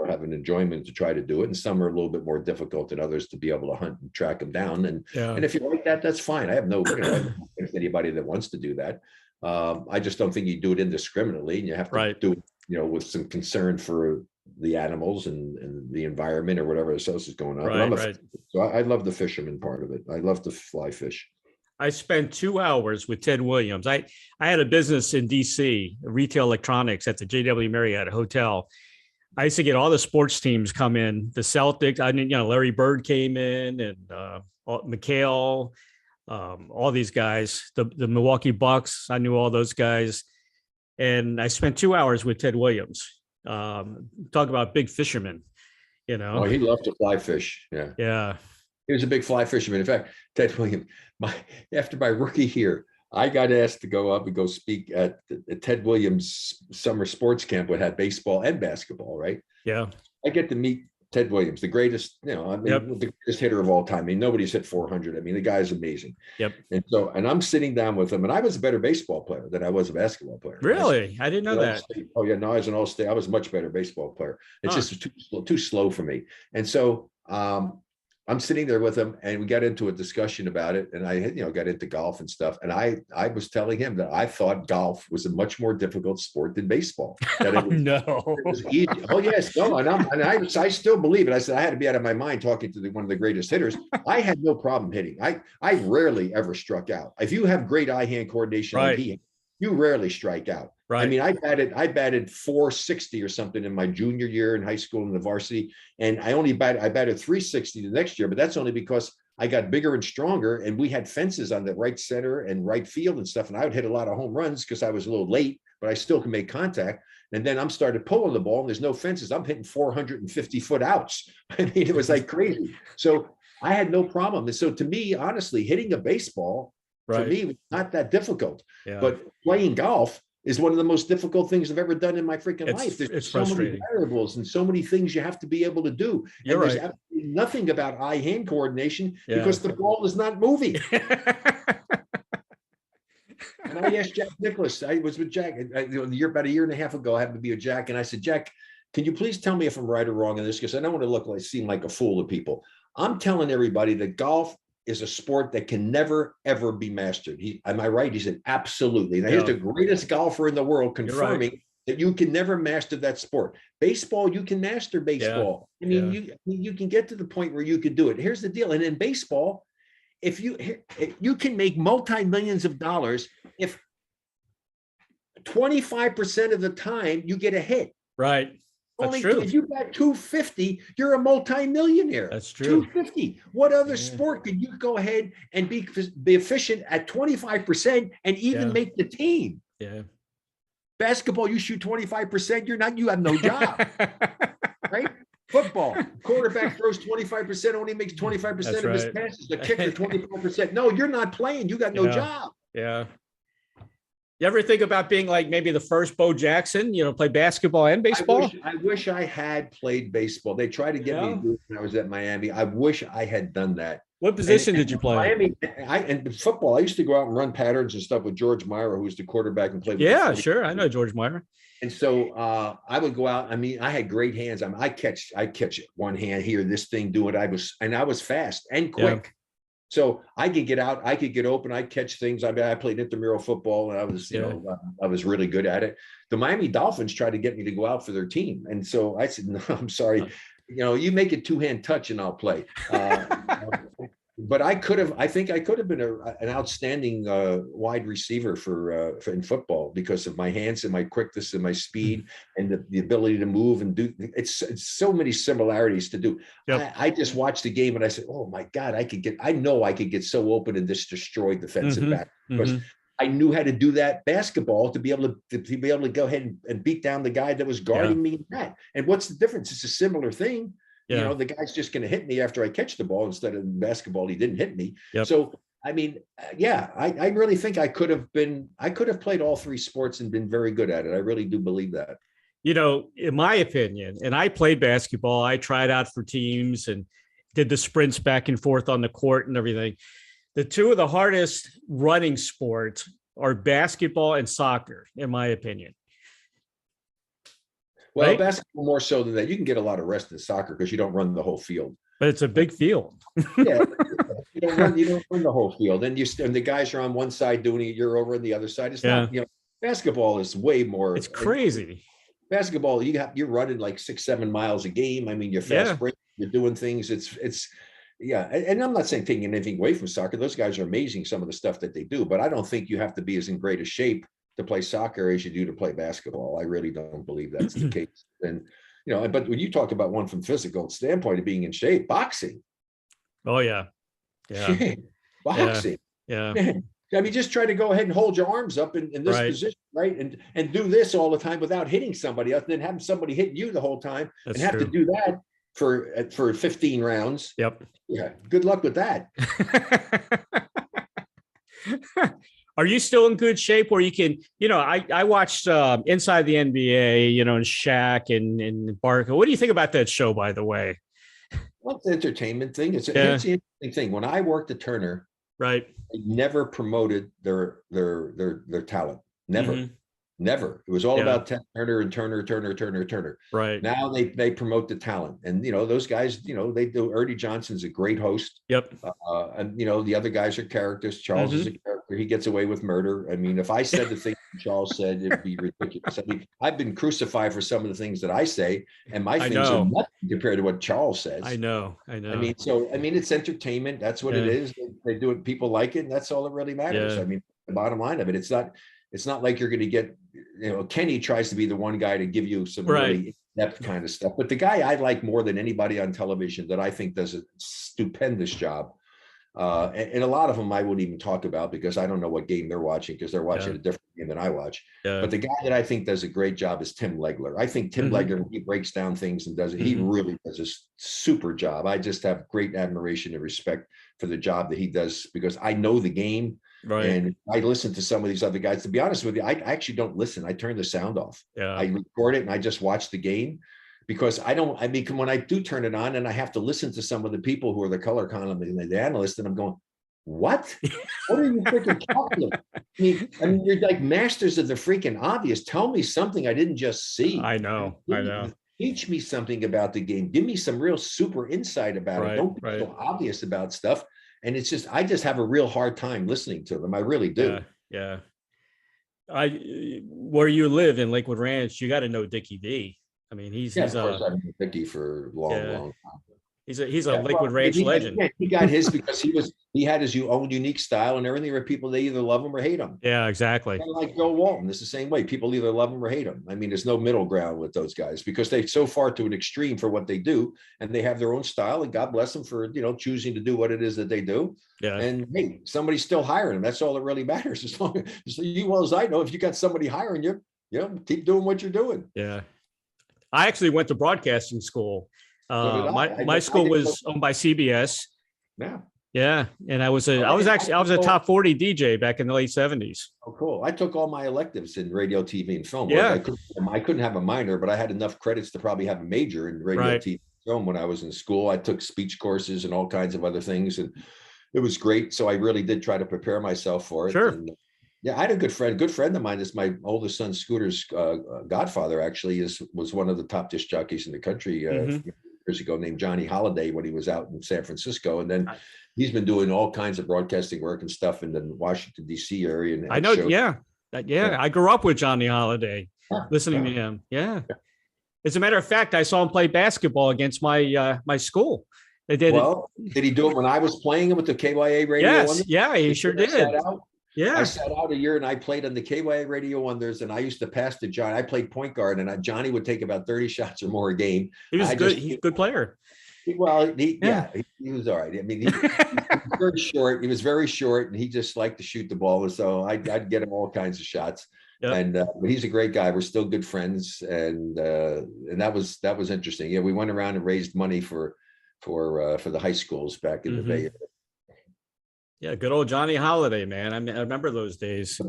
have an enjoyment to try to do it, and some are a little bit more difficult than others to be able to hunt and track them down. And if you like that, that's fine. I have no against anybody that wants to do that. I just don't think you do it indiscriminately, and you have to do it, with some concern for the animals and the environment or whatever else is going on. So I love the fisherman part of it. I love to fly fish. I spent 2 hours with Ted Williams. I had a business in DC, retail electronics, at the JW Marriott Hotel. I used to get all the sports teams come in, the Celtics. I mean, Larry Bird came in, and McHale, all these guys, the Milwaukee Bucks. I knew all those guys. And I spent 2 hours with Ted Williams. Talk about big fisherman, Oh, he loved to fly fish. Yeah. Yeah. He was a big fly fisherman. In fact, Ted Williams, after my rookie year, I got asked to go up and go speak at the Ted Williams summer sports camp, which had baseball and basketball, right? Yeah. I get to meet Ted Williams, the greatest, Yep. the greatest hitter of all time. I mean, nobody's hit 400. I mean, the guy's amazing. Yep. And I'm sitting down with him, and I was a better baseball player than I was a basketball player. Really? I didn't know that. Oh yeah, no, I was an all-state. I was a much better baseball player. It's just too slow for me. And so I'm sitting there with him, and we got into a discussion about it, and I got into golf and stuff. And I was telling him that I thought golf was a much more difficult sport than baseball. That it was, No. it was easy. Oh yes, no, and I still believe it. I said I had to be out of my mind talking to one of the greatest hitters. I had no problem hitting. I rarely ever struck out. If you have great eye-hand coordination, Right. like you rarely strike out. Right. I mean, I batted 460 or something in my junior year in high school in the varsity, and I batted 360 the next year, but that's only because I got bigger and stronger, and we had fences on the right center and right field and stuff, and I would hit a lot of home runs because I was a little late, but I still can make contact. And then I'm started pulling the ball, and there's no fences. I'm hitting 450-foot outs. I mean, it was like crazy. So I had no problem. And so to me, honestly, hitting a baseball for me was not that difficult. Yeah. But playing golf is one of the most difficult things I've ever done in my freaking life. There's so many variables and so many things you have to be able to do. You're and there's right. absolutely nothing about eye-hand coordination because the ball is not moving. And I asked Jack Nicklaus, I was with Jack about a year and a half ago, I happened to be with Jack, and I said, Jack, can you please tell me if I'm right or wrong in this? Because I don't want to seem like a fool to people. I'm telling everybody that golf is a sport that can never, ever be mastered. Am I right? He said, absolutely. Now, here's the greatest golfer in the world confirming that you can never master that sport. Baseball, you can master baseball. I mean, you can get to the point where you can do it. Here's the deal. And in baseball, if you can make multi-millions of dollars if 25% of the time you get a hit. Right. That's true. If you got 250, you're a multi-millionaire. That's true. 250. What other sport could you go ahead and be efficient at 25% and even make the team? Yeah. Basketball, you shoot 25%, you have no job. Right? Football, quarterback throws 25%, only makes 25% of his passes. The kicker 25%. No, you're not playing. You got no job. Yeah. You ever think about being like maybe the first Bo Jackson, play basketball and baseball? I wish I had played baseball. They tried to get me to do it when I was at Miami. I wish I had done that. What position did you play? Miami, and football, I used to go out and run patterns and stuff with George Myra, who was the quarterback and played with Yeah, sure. I know George Myra. And so I would go out. I mean, I had great hands. I mean, I catch one hand here, this thing, do it. I was fast and quick. Yeah. So I could get out, I could get open, I'd catch things. I mean, I played intramural football, and I was, I was really good at it. The Miami Dolphins tried to get me to go out for their team. And so I said, no, I'm sorry. You make it two-hand touch and I'll play. But I think I could have been an outstanding wide receiver for in football because of my hands and my quickness and my speed and the ability to move and do. It's so many similarities to do. Yep. I just watched the game and I said, oh my God, I know I could get so open and just destroy defensive back because I knew how to do that basketball to be able to go ahead and beat down the guy that was guarding me in that. And what's the difference? It's a similar thing. Yeah. The guy's just going to hit me after I catch the ball instead of in basketball. He didn't hit me. Yep. So, I mean, I really think I could have played all three sports and been very good at it. I really do believe that. In my opinion, and I played basketball, I tried out for teams and did the sprints back and forth on the court and everything. The two of the hardest running sports are basketball and soccer, in my opinion. Well, basketball more so than that. You can get a lot of rest in soccer because you don't run the whole field. But it's a big field. Yeah, you don't run the whole field. And the guys are on one side doing it. You're over on the other side. It's not. Basketball is way more. It's crazy. Basketball, you're running like 6-7 miles a game. I mean, you're fast break. You're doing things. It's. And I'm not saying taking anything away from soccer. Those guys are amazing. Some of the stuff that they do, but I don't think you have to be as in great a shape to play soccer as you do to play basketball. I really don't believe that's the case. And, but when you talk about one from physical standpoint of being in shape, boxing. Oh yeah. Yeah. Boxing. Yeah. I mean, just try to go ahead and hold your arms up in this position, right? And do this all the time without hitting somebody else, and then having somebody hitting you the whole time and have to do that for 15 rounds. Yep. Yeah. Good luck with that. Are you still in good shape where you can, I watched Inside the NBA, and Shaq and Barker. What do you think about that show, by the way? Well, it's an entertainment thing. Yeah, Here's the interesting thing. When I worked at Turner, right. they never promoted their talent. Never. Hmm. Never. It was all Yeah, about Ted Turner and Turner. right. Now they promote the talent, and those guys. They do. Ernie Johnson's a great host, Yep. and the other guys are characters. Charles is Hmm. a character. He gets away with murder. I mean, if I said the thing Charles said, it'd be ridiculous. I mean, I've been crucified for some of the things that I say, and my I things are know. nothing compared to what Charles I says. know. I I know. mean, it's entertainment. That's what it Yeah. is. They do it. People like it, and that's all that really matters. Yeah. I mean, the bottom line of it, it's not like you're going to get, Kenny tries to be the one guy to give you some Right. really in-depth kind of stuff. But the guy I like more than anybody on television that I think does a stupendous job. And a lot of them I wouldn't even talk about because I don't know what game they're watching because they're watching Yeah. a different game than I watch. Yeah. But the guy that I think does a great job is Tim Legler. I think Tim Hmm. Legler, when he breaks down things and does it, he Hmm. really does a super job. I just have great admiration and respect for the job that he does because I know the game. Right. And I listen to some of these other guys. To be honest with you, I actually don't listen. I turn the sound off. Yeah. I record it and I just watch the game because I mean, when I do turn it on and I have to listen to some of the people who are the color columnists and the analysts, and I'm going, what? What are you freaking talking about? I mean, you're like masters of the freaking obvious. Tell me something I didn't just see. I know. I know. Teach me something about the game. Give me some real super insight about it. Right. Don't be Right. so obvious about stuff. And I just have a real hard time listening to them. I really do. Yeah. Where you live in Lakewood Ranch, you got to know Dickie V. I mean, Yeah, of course, I've been Vicky for a long, yeah, long time. he's a Yeah, Lakewood well, Ranch legend. he got his because he had his own unique style and everything. Where people they either love him or hate him. Yeah, exactly. Kind of like Bill Walton, it's the same way. People either love him or hate him. I mean, there's no middle ground with those guys because they're so far to an extreme for what they do, and they have their own style. And God bless them for choosing to do what it is that they do. Yeah. And hey, somebody's still hiring them. That's all that really matters. As long as you well as I know, if you got somebody hiring you, keep doing what you're doing. Yeah. I actually went to broadcasting school. So My school was owned by CBS. Yeah. Yeah, and I was a top 40 DJ back in the late 70s. Oh, cool. I took all my electives in radio, TV, and film. Yeah. I couldn't have a minor, but I had enough credits to probably have a major in radio, Right. TV, and film when I was in school. I took speech courses and all kinds of other things, and it was great. So I really did try to prepare myself for it. Sure. And, yeah, I had a good friend of mine is my oldest son Scooter's godfather. Actually, was one of the top disc jockeys in the country years ago, named Johnny Holiday when he was out in San Francisco, and then he's been doing all kinds of broadcasting work and stuff in the Washington D.C. area. And I know. shows. Yeah. I grew up with Johnny Holiday, listening to him. Yeah. As a matter of fact, I saw him play basketball against my school. They did. Well, did he do it when I was playing with the KYA Radio? Yes. Yeah, he sure did. I sat out a year and I played on the KYA Radio Wonders, and I used to pass to John. I played point guard, and Johnny would take about 30 shots or more a game. He was good. He's a good player. Well, he was all right. I mean, he was very short. He was very short, and he just liked to shoot the ball. And so I'd get him all kinds of shots. Yep. And but he's a great guy. We're still good friends, and that was interesting. Yeah, we went around and raised money for the high schools back in the Bay Area. Yeah, good old Johnny Holiday, man. I remember those days. He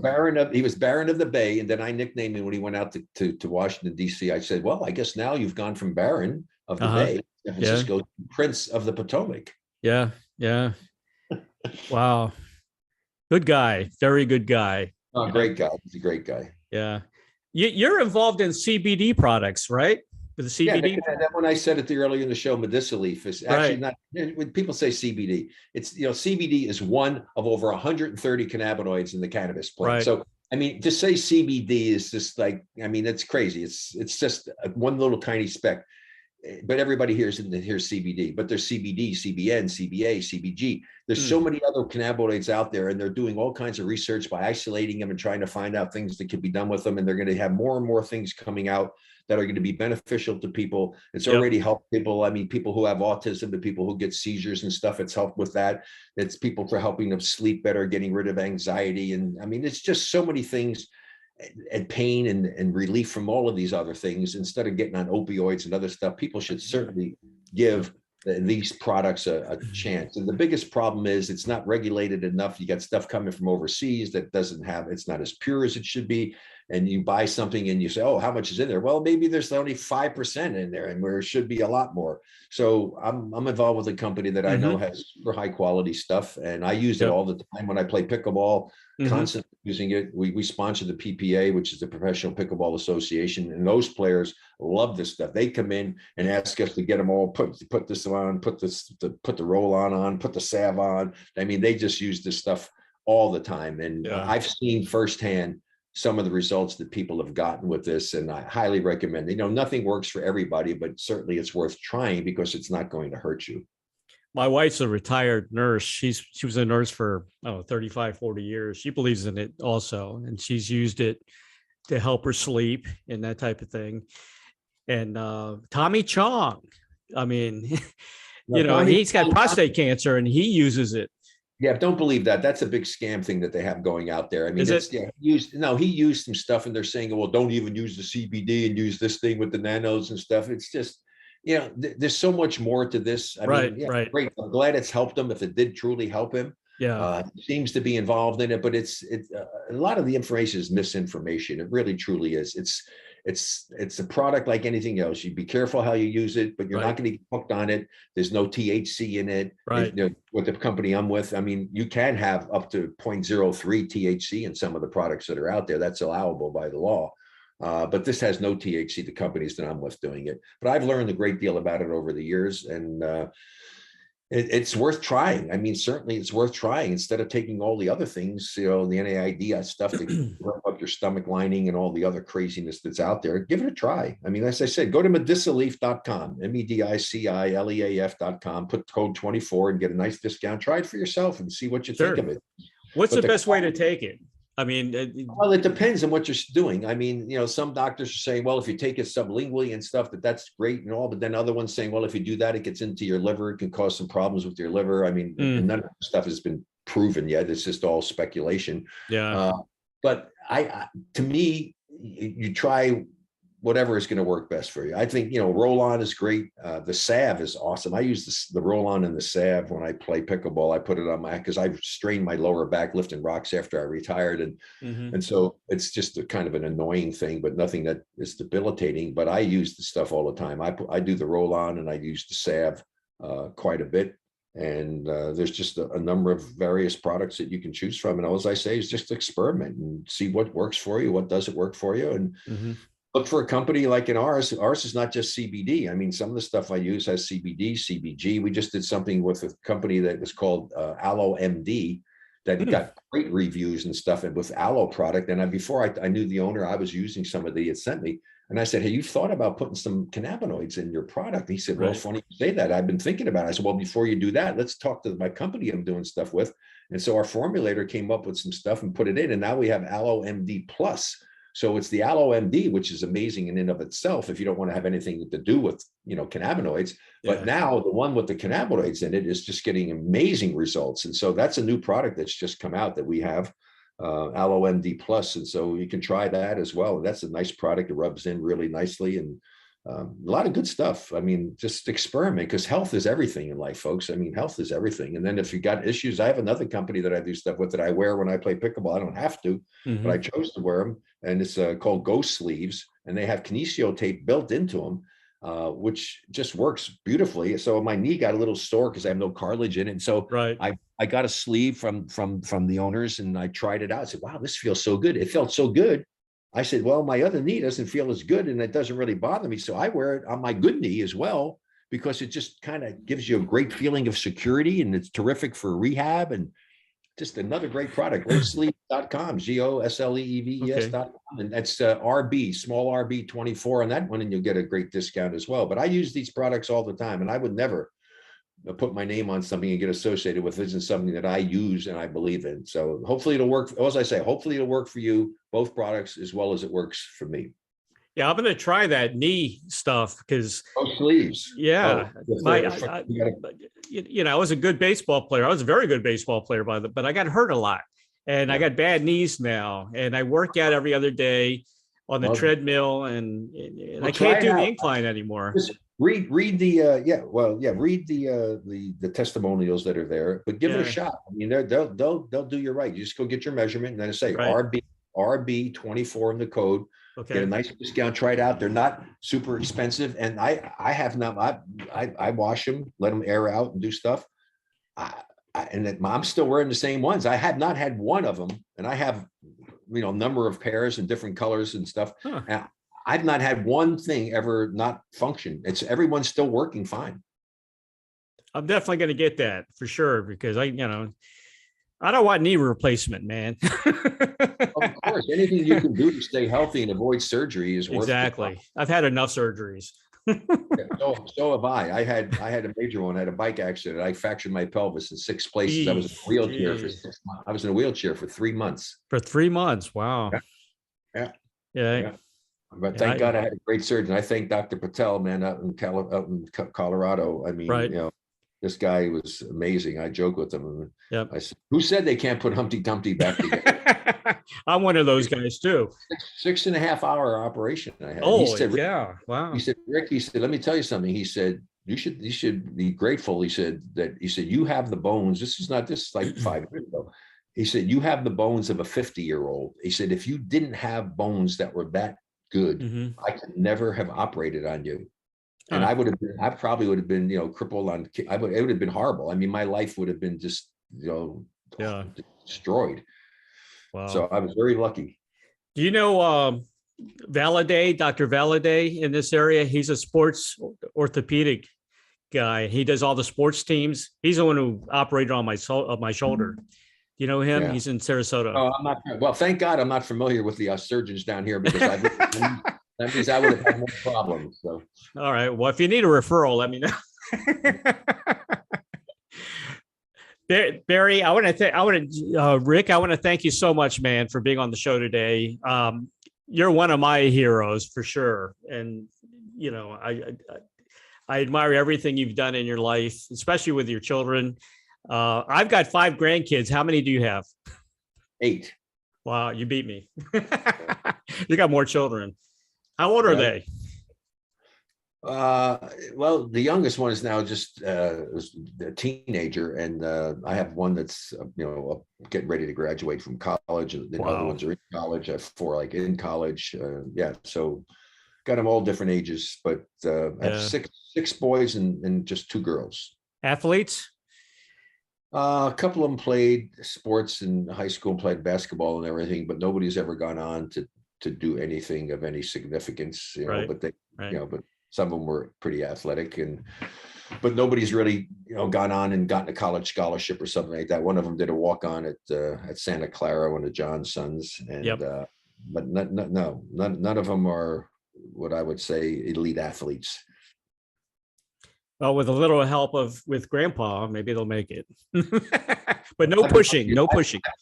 was Baron of the Bay, and then I nicknamed him when he went out to Washington D.C. I said, "Well, I guess now you've gone from Baron of the Bay, San Francisco, to Prince of the Potomac." Yeah. Wow, good guy, very good guy. Oh, great guy. He's a great guy. Yeah, you're involved in CBD products, right? With the CBD. Yeah, that when I said it earlier in the show, Medicinal Leaf is actually not. When people say CBD, it's CBD is one of over 130 cannabinoids in the cannabis plant. Right. So I mean, to say CBD is just like, I mean, it's crazy. It's just one little tiny speck, but everybody hears CBD. But there's CBD, CBN, CBA, CBG. There's so many other cannabinoids out there, and they're doing all kinds of research by isolating them and trying to find out things that could be done with them. And they're going to have more and more things coming out that are going to be beneficial to people. It's already helped people. I mean, people who have autism, the people who get seizures and stuff, it's helped with that. It's people for helping them sleep better, getting rid of anxiety. And I mean, it's just so many things, and pain and relief from all of these other things. Instead of getting on opioids and other stuff, people should certainly give these products a chance. And the biggest problem is it's not regulated enough. You got stuff coming from overseas that it's not as pure as it should be. And you buy something and you say, oh, how much is in there? Well, maybe there's only 5% in there and where it should be a lot more. So I'm involved with a company that I know has super high quality stuff. And I use it all the time when I play pickleball, constantly using it. We sponsor the PPA, which is the Professional Pickleball Association. And those players love this stuff. They come in and ask us to get them all, put this on, put the roll on, put the salve on. I mean, they just use this stuff all the time. And I've seen firsthand some of the results that people have gotten with this, and I highly recommend it. Nothing works for everybody, but certainly it's worth trying because it's not going to hurt you. My wife's a retired nurse. She was a nurse for 35, 40 years. She believes in it also, and she's used it to help her sleep and that type of thing. And Tommy Chong, I mean, he's got prostate cancer and he uses it. Yeah, don't believe that. That's a big scam thing that they have going out there. I mean, he used some stuff and they're saying, well, don't even use the CBD and use this thing with the nanos and stuff. It's just, there's so much more to this. I mean, great. I'm glad it's helped him if it did truly help him. Yeah. Seems to be involved in it, but it's a lot of the information is misinformation. It really, truly is. It's a product like anything else. You be careful how you use it, but you're not going to get hooked on it. There's no THC in it. Right. With the company I'm with, I mean, you can have up to 0.03 THC in some of the products that are out there. That's allowable by the law. But this has no THC, the companies that I'm with doing it. But I've learned a great deal about it over the years, and it's worth trying. I mean, certainly it's worth trying instead of taking all the other things, the NAID stuff to rub up your stomach lining and all the other craziness that's out there. Give it a try. I mean, as I said, go to medicaleaf.com, MEDICILEAF.com, put code 24 and get a nice discount. Try it for yourself and see what you think of it. What's the best way to take it? I mean, well, it depends on what you're doing. I mean, some doctors are saying, well, if you take it sublingually and stuff, that's great and all, but then other ones saying, well, if you do that, it gets into your liver, it can cause some problems with your liver. I mean, none of that stuff has been proven yet. It's just all speculation. Yeah. But to me, you try whatever is going to work best for you. I think, roll-on is great. The salve is awesome. I use the roll-on and the salve when I play pickleball. I put it on because I've strained my lower back lifting rocks after I retired. And so it's just a kind of an annoying thing, but nothing that is debilitating. But I use the stuff all the time. I do the roll-on and I use the salve quite a bit. And there's just a number of various products that you can choose from. And all I say is just experiment and see what works for you, what doesn't work for you. And look for a company like in ours. Ours is not just CBD. I mean, some of the stuff I use has CBD, CBG. We just did something with a company that was called Aloe MD that got great reviews and stuff, and with aloe product. And before I knew the owner, I was using some of the, it sent me. And I said, hey, you thought about putting some cannabinoids in your product? And he said, well, it's funny you say that. I've been thinking about it. I said, well, before you do that, let's talk to my company I'm doing stuff with. And so our formulator came up with some stuff and put it in. And now we have Aloe MD Plus. So it's the Aloe MD, which is amazing in and of itself if you don't want to have anything to do with, cannabinoids. But now the one with the cannabinoids in it is just getting amazing results. And so that's a new product that's just come out that we have, Aloe MD Plus. And so you can try that as well. And that's a nice product. It rubs in really nicely and a lot of good stuff. I mean, just experiment, because health is everything in life, folks. I mean, health is everything. And then if you got issues, I have another company that I do stuff with that I wear when I play pickleball. I don't have to, but I chose to wear them. And it's called Ghost Sleeves. And they have kinesio tape built into them, which just works beautifully. So my knee got a little sore because I have no cartilage in it. And so I got a sleeve from the owners and I tried it out. I said, wow, this feels so good. It felt so good. I said, well, my other knee doesn't feel as good and it doesn't really bother me. So I wear it on my good knee as well, because it just kind of gives you a great feeling of security, and it's terrific for rehab and just another great product. GoSleeves.com, GOSLEEVES.com. And that's RB, small RB 24 on that one, and you'll get a great discount as well. But I use these products all the time, and I would never put my name on something and get associated with. Isn't something that I use and I believe in. So hopefully it'll work. As I say, hopefully it'll work for you, both products, as well as it works for me. Yeah, I'm going to try that knee stuff because sleeves. Yeah, I was a good baseball player. I was a very good baseball player but I got hurt a lot, and I got bad knees now, and I work out every other day on the treadmill, and I can't do the incline anymore. read the read the testimonials that are there, but give it a Yeah, shot. I mean, they'll do you right. You just go get your measurement and then say right. RB 24 in the code. Get a Okay. nice discount. Try it out. They're not super expensive, and I have not. I wash them, let them air out, and do stuff. I'm still wearing the same ones. I have not had one of them, and I have number of pairs and different colors and stuff. Huh. And I've not had one thing ever not function. It's everyone's still working fine. I'm definitely going to get that for sure because I don't want knee replacement, man. Of course, anything you can do to stay healthy and avoid surgery is worth the time. Exactly. I've had enough surgeries. Yeah, so have I. I had a major one. I had a bike accident. I fractured my pelvis in 6 places. I was in a wheelchair for Jeez. 6 months. I was in a wheelchair for 3 months. For 3 months. Wow. Yeah. Yeah. Yeah. Yeah. But Yeah, thank God I had a great surgeon. I thank Dr. Patel, man, out in Colorado. I mean, right. this guy was amazing. I joke with him. Yep. I said, "Who said they can't put Humpty Dumpty back together?" I'm one of those guys too. 6.5 hour operation I had. Oh, He said, yeah. Wow. he said, Rick, he said, let me tell you something. He said, you should be grateful. He said, you have the bones. This is like 5 years ago. He said, you have the bones of a 50-year-old. He said, if you didn't have bones that were that good, Mhm. I could never have operated on you. And Huh. I probably would have been, crippled it would have been horrible. I mean, my life would have been just, Yeah. destroyed. Wow. So I was very lucky. Do you know Valaday, Dr. Valaday in this area? He's a sports orthopedic guy. He does all the sports teams. He's the one who operated on my shoulder. Do you know him? Yeah. He's in Sarasota. Oh, I'm not. Well, thank God I'm not familiar with the surgeons down here because that means I would have had more problems. So. All right. Well, if you need a referral, let me know. Barry, Rick, I want to thank you so much, man, for being on the show today. You're one of my heroes for sure. And, I admire everything you've done in your life, especially with your children. I've got 5 grandkids. How many do you have? 8. Wow, you beat me. You got more children. How old are they? Well, the youngest one is now just a teenager, and I have one that's getting ready to graduate from college, and the other ones are in college. I have 4 in college. So got them all different ages, but I have six boys and just 2 girls. Athletes? A couple of them played sports in high school, played basketball and everything, but nobody's ever gone on to do anything of any significance, Right. but but some of them were pretty athletic, but nobody's really, gone on and gotten a college scholarship or something like that. One of them did a walk on at Santa Clara, one of John's sons, and but none of them are what I would say elite athletes. Well, with a little help with Grandpa, maybe they'll make it. But no pushing.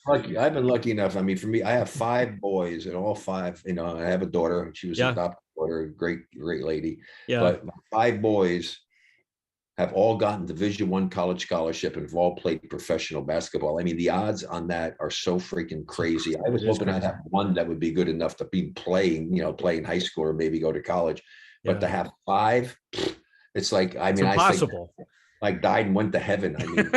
I've been lucky enough. I mean, for me, I have 5 boys, and all 5, I have a daughter. She was an adopted daughter, a great lady. Yeah. But my 5 boys have all gotten Division I college scholarship and have all played professional basketball. I mean, the odds on that are so freaking crazy. I was hoping I'd have one that would be good enough to be playing, play in high school or maybe go to college. But to have 5, it's like, I mean, impossible. I died and went to heaven. I mean,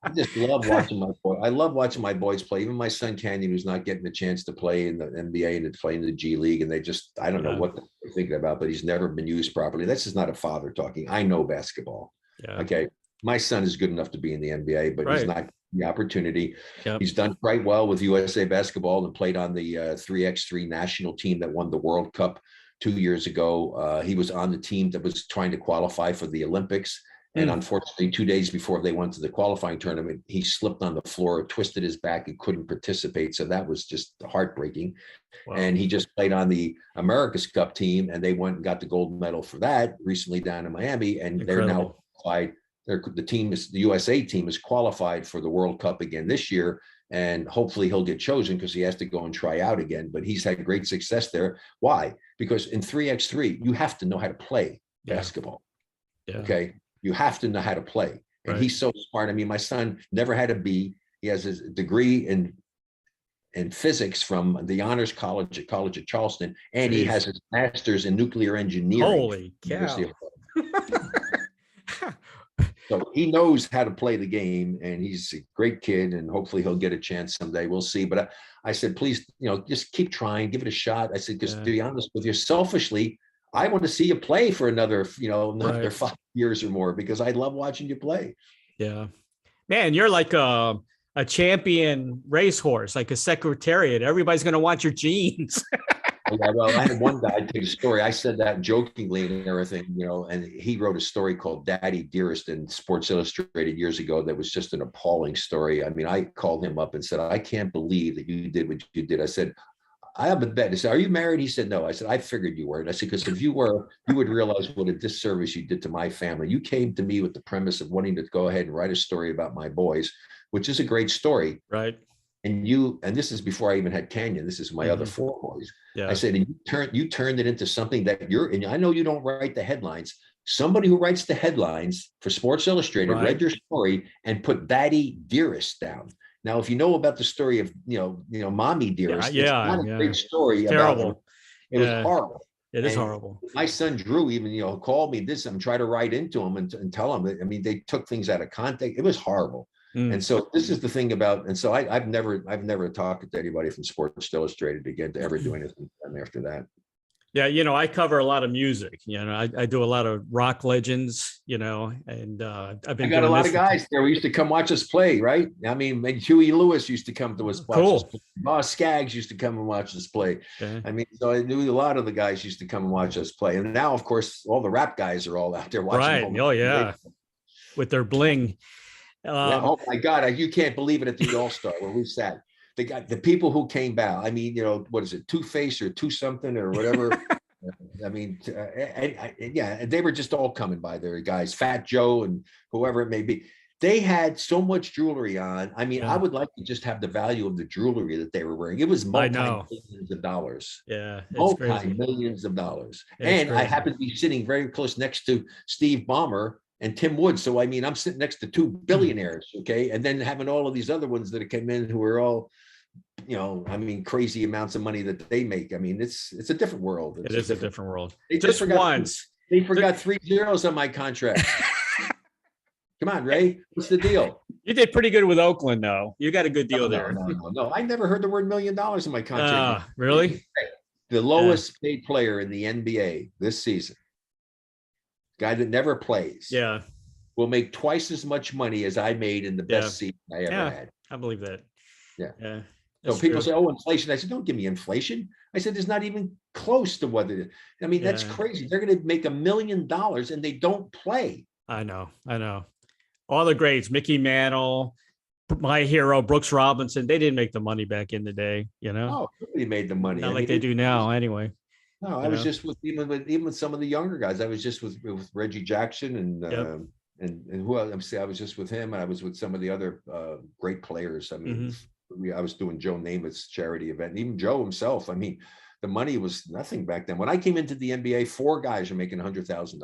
I just love watching my boy. I love watching my boys play. Even my son Canyon, who's not getting the chance to play in the NBA and to play in the G League, and they just, I don't know what they're thinking about, but he's never been used properly. This is not a father talking. I know basketball. Yeah. Okay, my son is good enough to be in the NBA, but he's not the opportunity. Yep. He's done quite well with USA Basketball and played on the 3x3 national team that won the World Cup 2 years ago. He was on the team that was trying to qualify for the Olympics. And unfortunately, 2 days before they went to the qualifying tournament, he slipped on the floor, twisted his back, and couldn't participate. So that was just heartbreaking. Wow. And he just played on the America's Cup team, and they went and got the gold medal for that recently down in Miami. And they're now qualified. The USA team is qualified for the World Cup again this year. And hopefully he'll get chosen because he has to go and try out again. But he's had great success there. Why? Because in 3x3, you have to know how to play basketball. Yeah. Okay. You have to know how to play. And he's so smart. I mean, my son never had a B. He has his degree in in physics from the Honors College at Charleston, and he Jeez. has his master's in nuclear engineering. Holy from the University cow. of So he knows how to play the game, and he's a great kid, and hopefully he'll get a chance someday. We'll see. But I said, please, just keep trying, give it a shot. I said, because to be honest with you, selfishly, I want to see you play for another 5 years or more, because I love watching you play. Yeah, man, you're like a champion racehorse, like a secretariat. Everybody's going to want your genes. Yeah, well, I had one guy take a story. I said that jokingly and everything, and he wrote a story called Daddy Dearest in Sports Illustrated years ago. That was just an appalling story. I mean, I called him up and said, I can't believe that you did what you did. I said, I have a bet. He said, are you married? He said, no. I said, I figured you weren't. I said, because if you were, you would realize what a disservice you did to my family. You came to me with the premise of wanting to go ahead and write a story about my boys, which is a great story. Right. And this is before I even had Canyon. This is my other 4 boys. Yeah. I said, and you turned it into something that and I know you don't write the headlines. Somebody who writes the headlines for Sports Illustrated read your story and put Daddy Dearest down. Now, if you know about the story of, Mommy Dearest, it's not a great story. It's terrible. It was horrible. It is horrible. My son Drew even, called me this. I'm trying to write into him and tell him that, I mean, they took things out of context. It was horrible. And so this is the thing about, and so I've never talked to anybody from Sports Illustrated again to ever do anything after that. Yeah, I cover a lot of music. I do a lot of rock legends. And I've been. I got a lot of guys there. We used to come watch us play, right? I mean, Huey Lewis used to come to us. Cool. Boss Skaggs used to come and watch us play. Okay. I mean, so I knew a lot of the guys used to come and watch us play. And now, of course, all the rap guys are all out there watching. Right. Oh yeah, with their bling. Oh my God! You can't believe it at the All-Star where we sat. The people who came back. I mean, what is it? Two-Face or two something or whatever. I mean, they were just all coming by there, guys. Fat Joe and whoever it may be. They had so much jewelry on. I mean, I would like to just have the value of the jewelry that they were wearing. It was multi-millions of dollars. Yeah, multi-millions of dollars. And crazy. I happened to be sitting very close next to Steve Ballmer and Tim Woods. So, I mean, I'm sitting next to 2 billionaires, okay? And then having all of these other ones that came in who are all, I mean, crazy amounts of money that they make. I mean, it's a different world. It is a different world. Just once. They forgot 3 zeros on my contract. Come on, Ray. What's the deal? You did pretty good with Oakland, though. You got a good deal there. No. I never heard the word $1 million in my contract. Really? The lowest paid player in the NBA this season. Guy that never plays, will make twice as much money as I made in the best season I ever had. I believe that. Yeah. So people say, "Oh, inflation." I said, "Don't give me inflation." I said, "It's not even close to what it is." I mean, that's crazy. They're going to make $1 million and they don't play. I know. All the greats, Mickey Mantle, my hero, Brooks Robinson. They didn't make the money back in the day. Oh, nobody made the money. Not like they do now, anyway. No, I was just with even with some of the younger guys. I was just with Reggie Jackson and who else? I was just with him, and I was with some of the other great players. I mean, I was doing Joe Namath's charity event, and even Joe himself. I mean, the money was nothing back then. When I came into the NBA, 4 guys are making $100,000.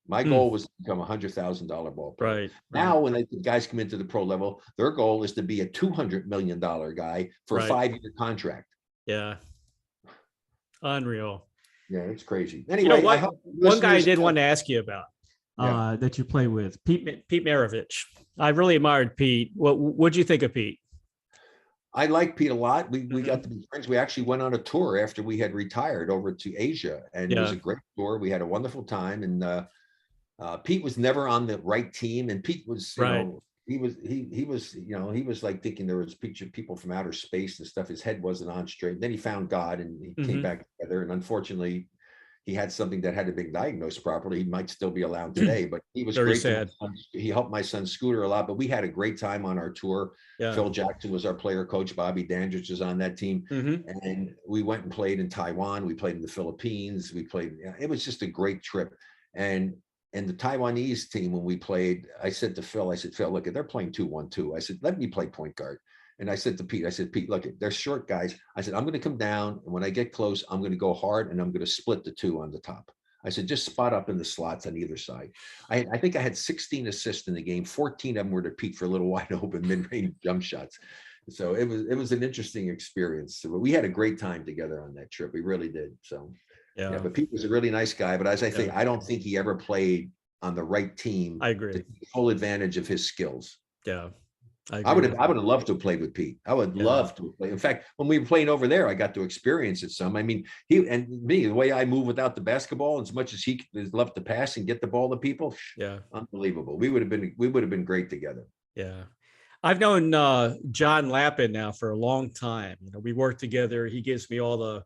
My goal was to become a $100,000 ball player. Right. Now, when the guys come into the pro level, their goal is to be a $200 million guy for a 5-year contract. Yeah. Unreal. Yeah, it's crazy. Anyway, one guy I did want to ask you about that you play with, Pete Maravich. I really admired Pete. What'd you think of Pete? I like Pete a lot. We got to be friends. We actually went on a tour after we had retired over to Asia, and it was a great tour. We had a wonderful time, and Pete was never on the right team, and Pete was, he was like thinking there was people from outer space and stuff. His head wasn't on straight. And then he found God and he came back together. And unfortunately, he had something that hadn't been diagnosed properly. He might still be around today, but he was very great. Sad. He helped my son Scooter a lot, but we had a great time on our tour. Phil Jackson was our player coach. Bobby Dandridge was on that team. And we went and played in Taiwan. We played in the Philippines. It was just a great trip. And the Taiwanese team, when we played, I said to Phil, Phil, look, they're playing 2-1-2. I said, let me play point guard. And I said to Pete, Pete, look, they're short guys. I said, I'm going to come down. And when I get close, I'm going to go hard and I'm going to split the 2 on the top. I said, just spot up in the slots on either side. I think I had 16 assists in the game. 14 of them were to Pete for a little wide open mid-range jump shots. So it was an interesting experience. So we had a great time together on that trip. We really did. So yeah, Yeah. but Pete was a really nice guy. But as I think, Yeah. I don't think he ever played on the right team I to agree. take full advantage of his skills. Yeah. I I agree would have with I you. would have loved to have played with Pete. I would Yeah. love to play. In fact, when we were playing over there, I got to experience it some. I mean, he and me, the way I move without the basketball, as much as he loved to pass and get the ball to people, Yeah. unbelievable. We would have been great together. Yeah. I've known John Lappin now for a long time. We work together. He gives me all a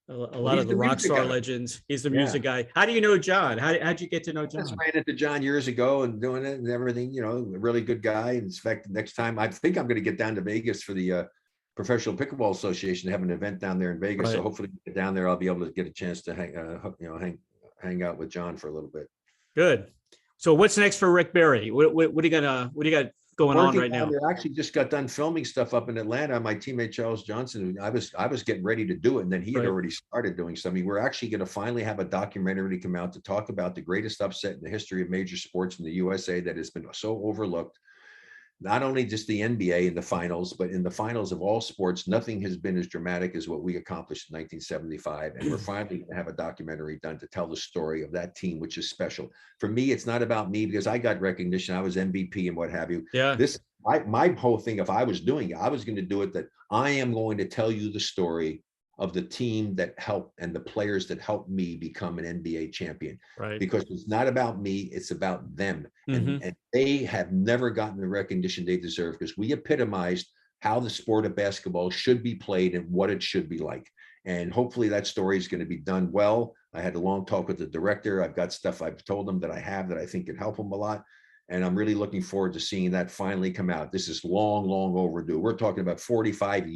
Well, lot he's of the the rock music star guy. legends. He's the Yeah. music guy. How do you know John? How'd you get to know I just John? ran into John years ago and doing it and everything, a really good guy. And in fact, next time I think I'm going to get down to Vegas for the Professional Pickleball Association. They have an event down there in Vegas. So Right. hopefully get down there, I'll be able to get a chance to hang out with John for a little bit. Good. So what's next for Rick Barry? What do you got going on Working right down now? there, actually just got done filming stuff up in Atlanta. My teammate Charles Johnson, I was getting ready to do it, and then he had Right. already started doing something. We're actually going to finally have a documentary come out to talk about the greatest upset in the history of major sports in the USA that has been so overlooked. Not only just the NBA in the finals, but in the finals of all sports, nothing has been as dramatic as what we accomplished in 1975. And we're finally going to have a documentary done to tell the story of that team, which is special. For me, it's not about me because I got recognition. I was MVP and what have you. Yeah. My whole thing, if I was doing it, I was going to do it that I am going to tell you the story of the team that helped and the players that helped me become an NBA champion. Right. Because it's not about me, it's about them. Mhm. And they have never gotten the recognition they deserve because we epitomized how the sport of basketball should be played and what it should be like. And hopefully that story is going to be done well. I had a long talk with the director. I've got stuff I've told him that I have that I think could help him a lot. And I'm really looking forward to seeing that finally come out. This is long, long overdue. We're talking about 47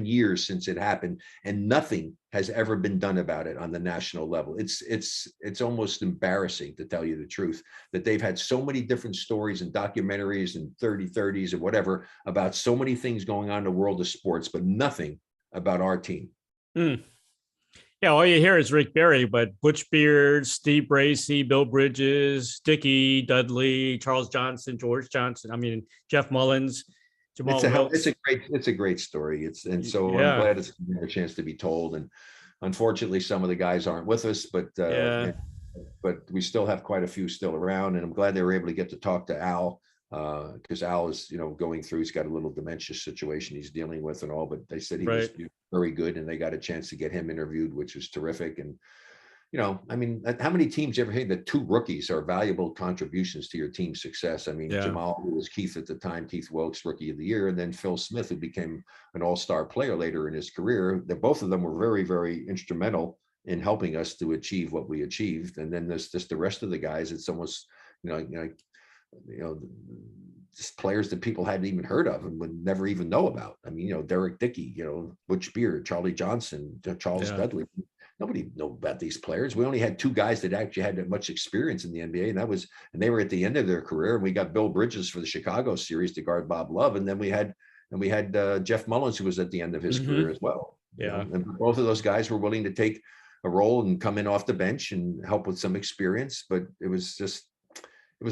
years since it happened, and nothing has ever been done about it on the national level. It's almost embarrassing, to tell you the truth, that they've had so many different stories and documentaries and 30/30s and whatever about so many things going on in the world of sports, but nothing about our team. Yeah, all you hear is Rick Barry, but Butch Beard, Steve Bracey, Bill Bridges, Dickie Dudley, Charles Johnson, George Johnson. I mean, Jeff Mullins, Jamal Wilkes. It's a great story. So I'm Yeah. glad it's a chance to be told. And unfortunately, some of the guys aren't with us, but Yeah. but we still have quite a few still around. And I'm glad they were able to get to talk to Al, because Al is, going through, he's got a little dementia situation he's dealing with and all, but they said he was Right. very good and they got a chance to get him interviewed, which was terrific. And, I mean, how many teams you ever heard that two rookies are valuable contributions to your team's success? I mean, Yeah. Jamal, who was Keith at the time, Keith Wilkes, Rookie of the Year, and then Phil Smith, who became an all-star player later in his career. That both of them were very, very instrumental in helping us to achieve what we achieved. And then there's just the rest of the guys. It's almost, just players that people hadn't even heard of and would never even know about. I mean, Derek Dickey, Butch Beard, Charlie Johnson, Charles Yeah. Dudley. Nobody knew about these players. We only had two guys that actually had that much experience in the NBA, and they were at the end of their career. And we got Bill Bridges for the Chicago series to guard Bob Love, and then we had Jeff Mullins, who was at the end of his Mhm. career as well. Yeah. And both of those guys were willing to take a role and come in off the bench and help with some experience. But it was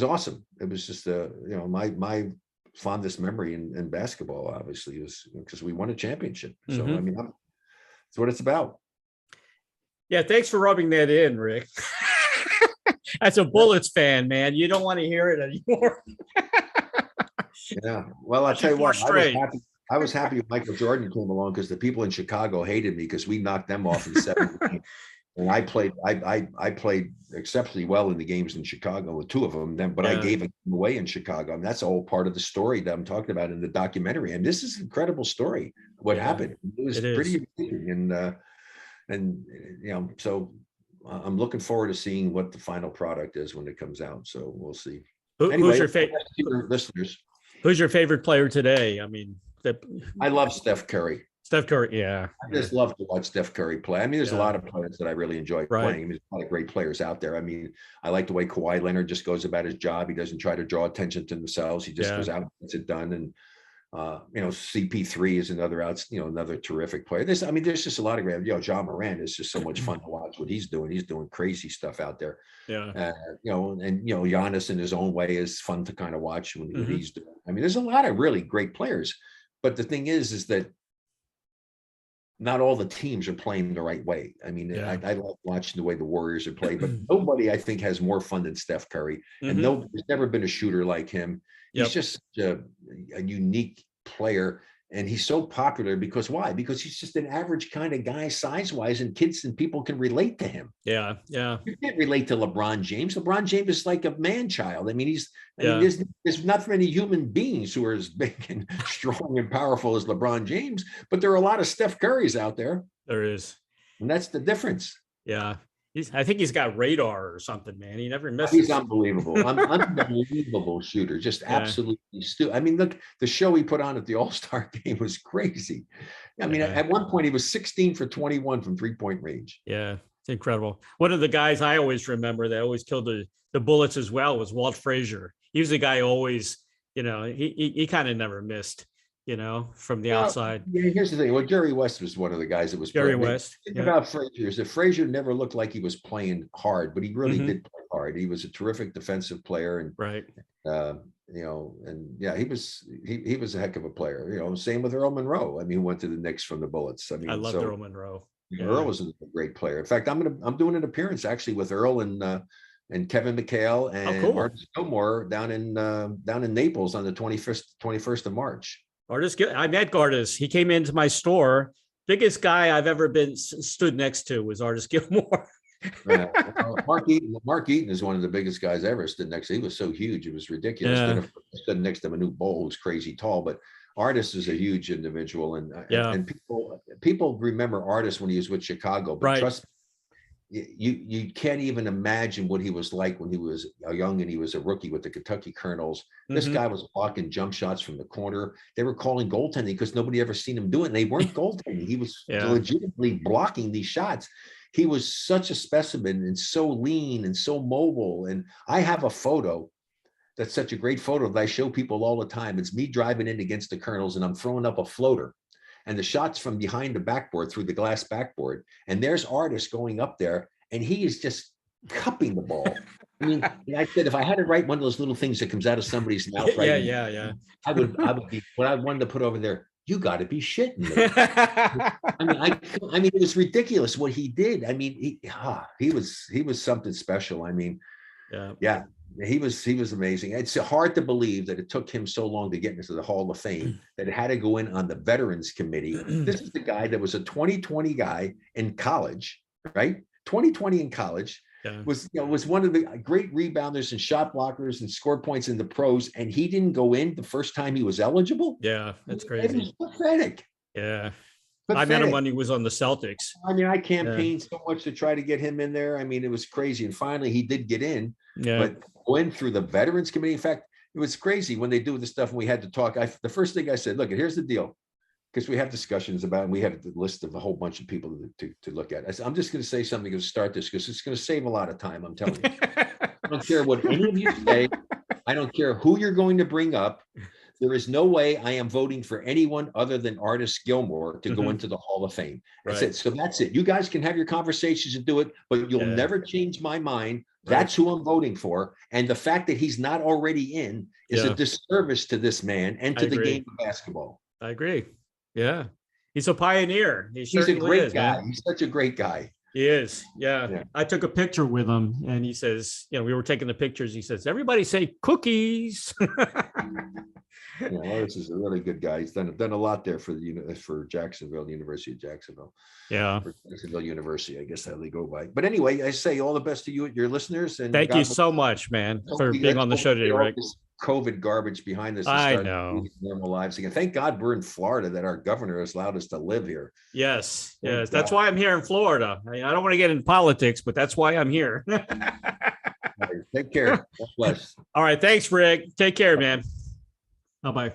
awesome. It was just my fondest memory in basketball, obviously, was because we won a championship. So Mhm. I mean, that's what it's about. Yeah, thanks for rubbing that in, Rick. As a Bullets fan, man, you don't want to hear it anymore. Yeah. Well, I'll tell you Four what, straight. I was happy when Michael Jordan came along because the people in Chicago hated me because we knocked them off in 7 games. And I played exceptionally well in the games in Chicago with two of them. But I Yeah. gave it away in Chicago. I mean, that's all part of the story that I'm talking about in the documentary. And this is an incredible story. What Yeah, happened? It was it is. pretty amazing. And so I'm looking forward to seeing what the final product is when it comes out. So we'll see. Who's your favorite? Listeners? Who's your favorite player today? I mean, I love Steph Curry. Steph Curry. Yeah. I just love to watch Steph Curry play. I mean, there's a Yeah. lot of players that I really enjoy Right. playing. I mean, there's a lot of great players out there. I mean, I like the way Kawhi Leonard just goes about his job. He doesn't try to draw attention to themselves. He just Yeah. goes out and gets it done. And CP3 is another terrific player. There's just a lot of great. John Moran is just so much fun to watch what he's doing. He's doing crazy stuff out there. Yeah. Giannis in his own way is fun to kind of watch when Mhm. he's doing. There's a lot of really great players, but the thing is that not all the teams are playing the right way. Yeah. I love watching the way the Warriors are playing, but nobody I think has more fun than Steph Curry. And Mhm. there's never been a shooter like him. He's Yep. just a unique player. And he's so popular because why? Because he's just an average kind of guy size-wise, and kids and people can relate to him. Yeah. Yeah. You can't relate to LeBron James. LeBron James is like a man-child. Yeah. There's not many human beings who are as big and strong and powerful as LeBron James, but there are a lot of Steph Currys out there, There is. and that's the difference. Yeah. I think he's got radar or something, man. He never misses. He's unbelievable. Unbelievable shooter. Just absolutely look, the show he put on at the All-Star game was crazy. At one point he was 16 for 21 from three-point range. Yeah, it's incredible. One of the guys I always remember that always killed the bullets as well was Walt Frazier. He was the guy who always, he kind of never missed, from the outside. Yeah, here's the thing. Well, Jerry West was one of the guys that was Jerry West. Think about Frazier is that Frazier never looked like he was playing hard, but he really Mhm. did play hard. He was a terrific defensive player, and Right. he was a heck of a player. Same with Earl Monroe. He went to the Knicks from the Bullets. I love Earl Monroe. Earl was a great player. In fact, I'm doing an appearance actually with Earl and Kevin McHale and cool. Artis Gilmore down in Naples on the 21st of March. I met Artis. He came into my store. Biggest guy I've ever stood next to was Artis Gilmore. Mark Eaton is one of the biggest guys I ever stood next to. He was so huge, it was ridiculous. Yeah. Stood next to Manute Bol, who's crazy tall, but Artis is a huge individual, and people remember Artis when he was with Chicago, but Right. trust me, you can't even imagine what he was like when he was young and he was a rookie with the Kentucky Colonels. This Mhm. guy was blocking jump shots from the corner. They were calling goaltending because nobody ever seen him do it, and they weren't goaltending. He was legitimately blocking these shots. He was such a specimen and so lean and so mobile. And I have a photo that's such a great photo that I show people all the time. It's me driving in against the Colonels, and I'm throwing up a floater. And the shot's from behind the backboard through the glass backboard. And there's Artis going up there, and he is just cupping the ball. I said, if I had to write one of those little things that comes out of somebody's mouth, right? Yeah. I would be what I wanted to put over there. You got to be shitting me. It was ridiculous what he did. He was something special. Yeah. He was amazing. It's hard to believe that it took him so long to get into the Hall of Fame that it had to go in on the Veterans Committee. This is the guy that was a 2020 guy in college, right? 2020 in college. Yeah. Was one of the great rebounders and shot blockers and scored points in the pros, and he didn't go in the first time he was eligible. Yeah, that's It crazy. was pathetic. Yeah. I Pathetic. met him when he was on the Celtics. I campaigned so much to try to get him in there. It was crazy. And finally he did get in, Yeah. but went through the Veterans Committee. In fact, it was crazy when they do this stuff and we had to talk. The first thing I said, look, here's the deal. Because we have discussions about, and we have the list of a whole bunch of people to look at. I said, I'm just going to say something to start this because it's going to save a lot of time. I'm telling you. I don't care what any of you say. I don't care who you're going to bring up. There is no way I am voting for anyone other than Artis Gilmore to go into the Hall of Fame. I said, so that's it. You guys can have your conversations and do it, but you'll never change my mind. That's who I'm voting for. And the fact that he's not already in is a disservice to this man and to the game of basketball. I agree. Yeah. He's a pioneer. He's a great guy. Man. He's such a great guy. He is. Yeah. I took a picture with him and he says, we were taking the pictures. He says, everybody say cookies. Artis is a really good guy. He's done a lot there for Jacksonville, the University of Jacksonville. Yeah. For Jacksonville University, I guess how they go by. But anyway, I say all the best to you and your listeners. And thank you so much, man, for being on the show today, Rick. COVID garbage behind us. I know. Normal lives again. Thank God we're in Florida, that our governor has allowed us to live here. Yes. That's why I'm here in Florida. I don't want to get in politics, but that's why I'm here. Take care. God bless. All right. Thanks, Rick. Take care, man. Bye-bye.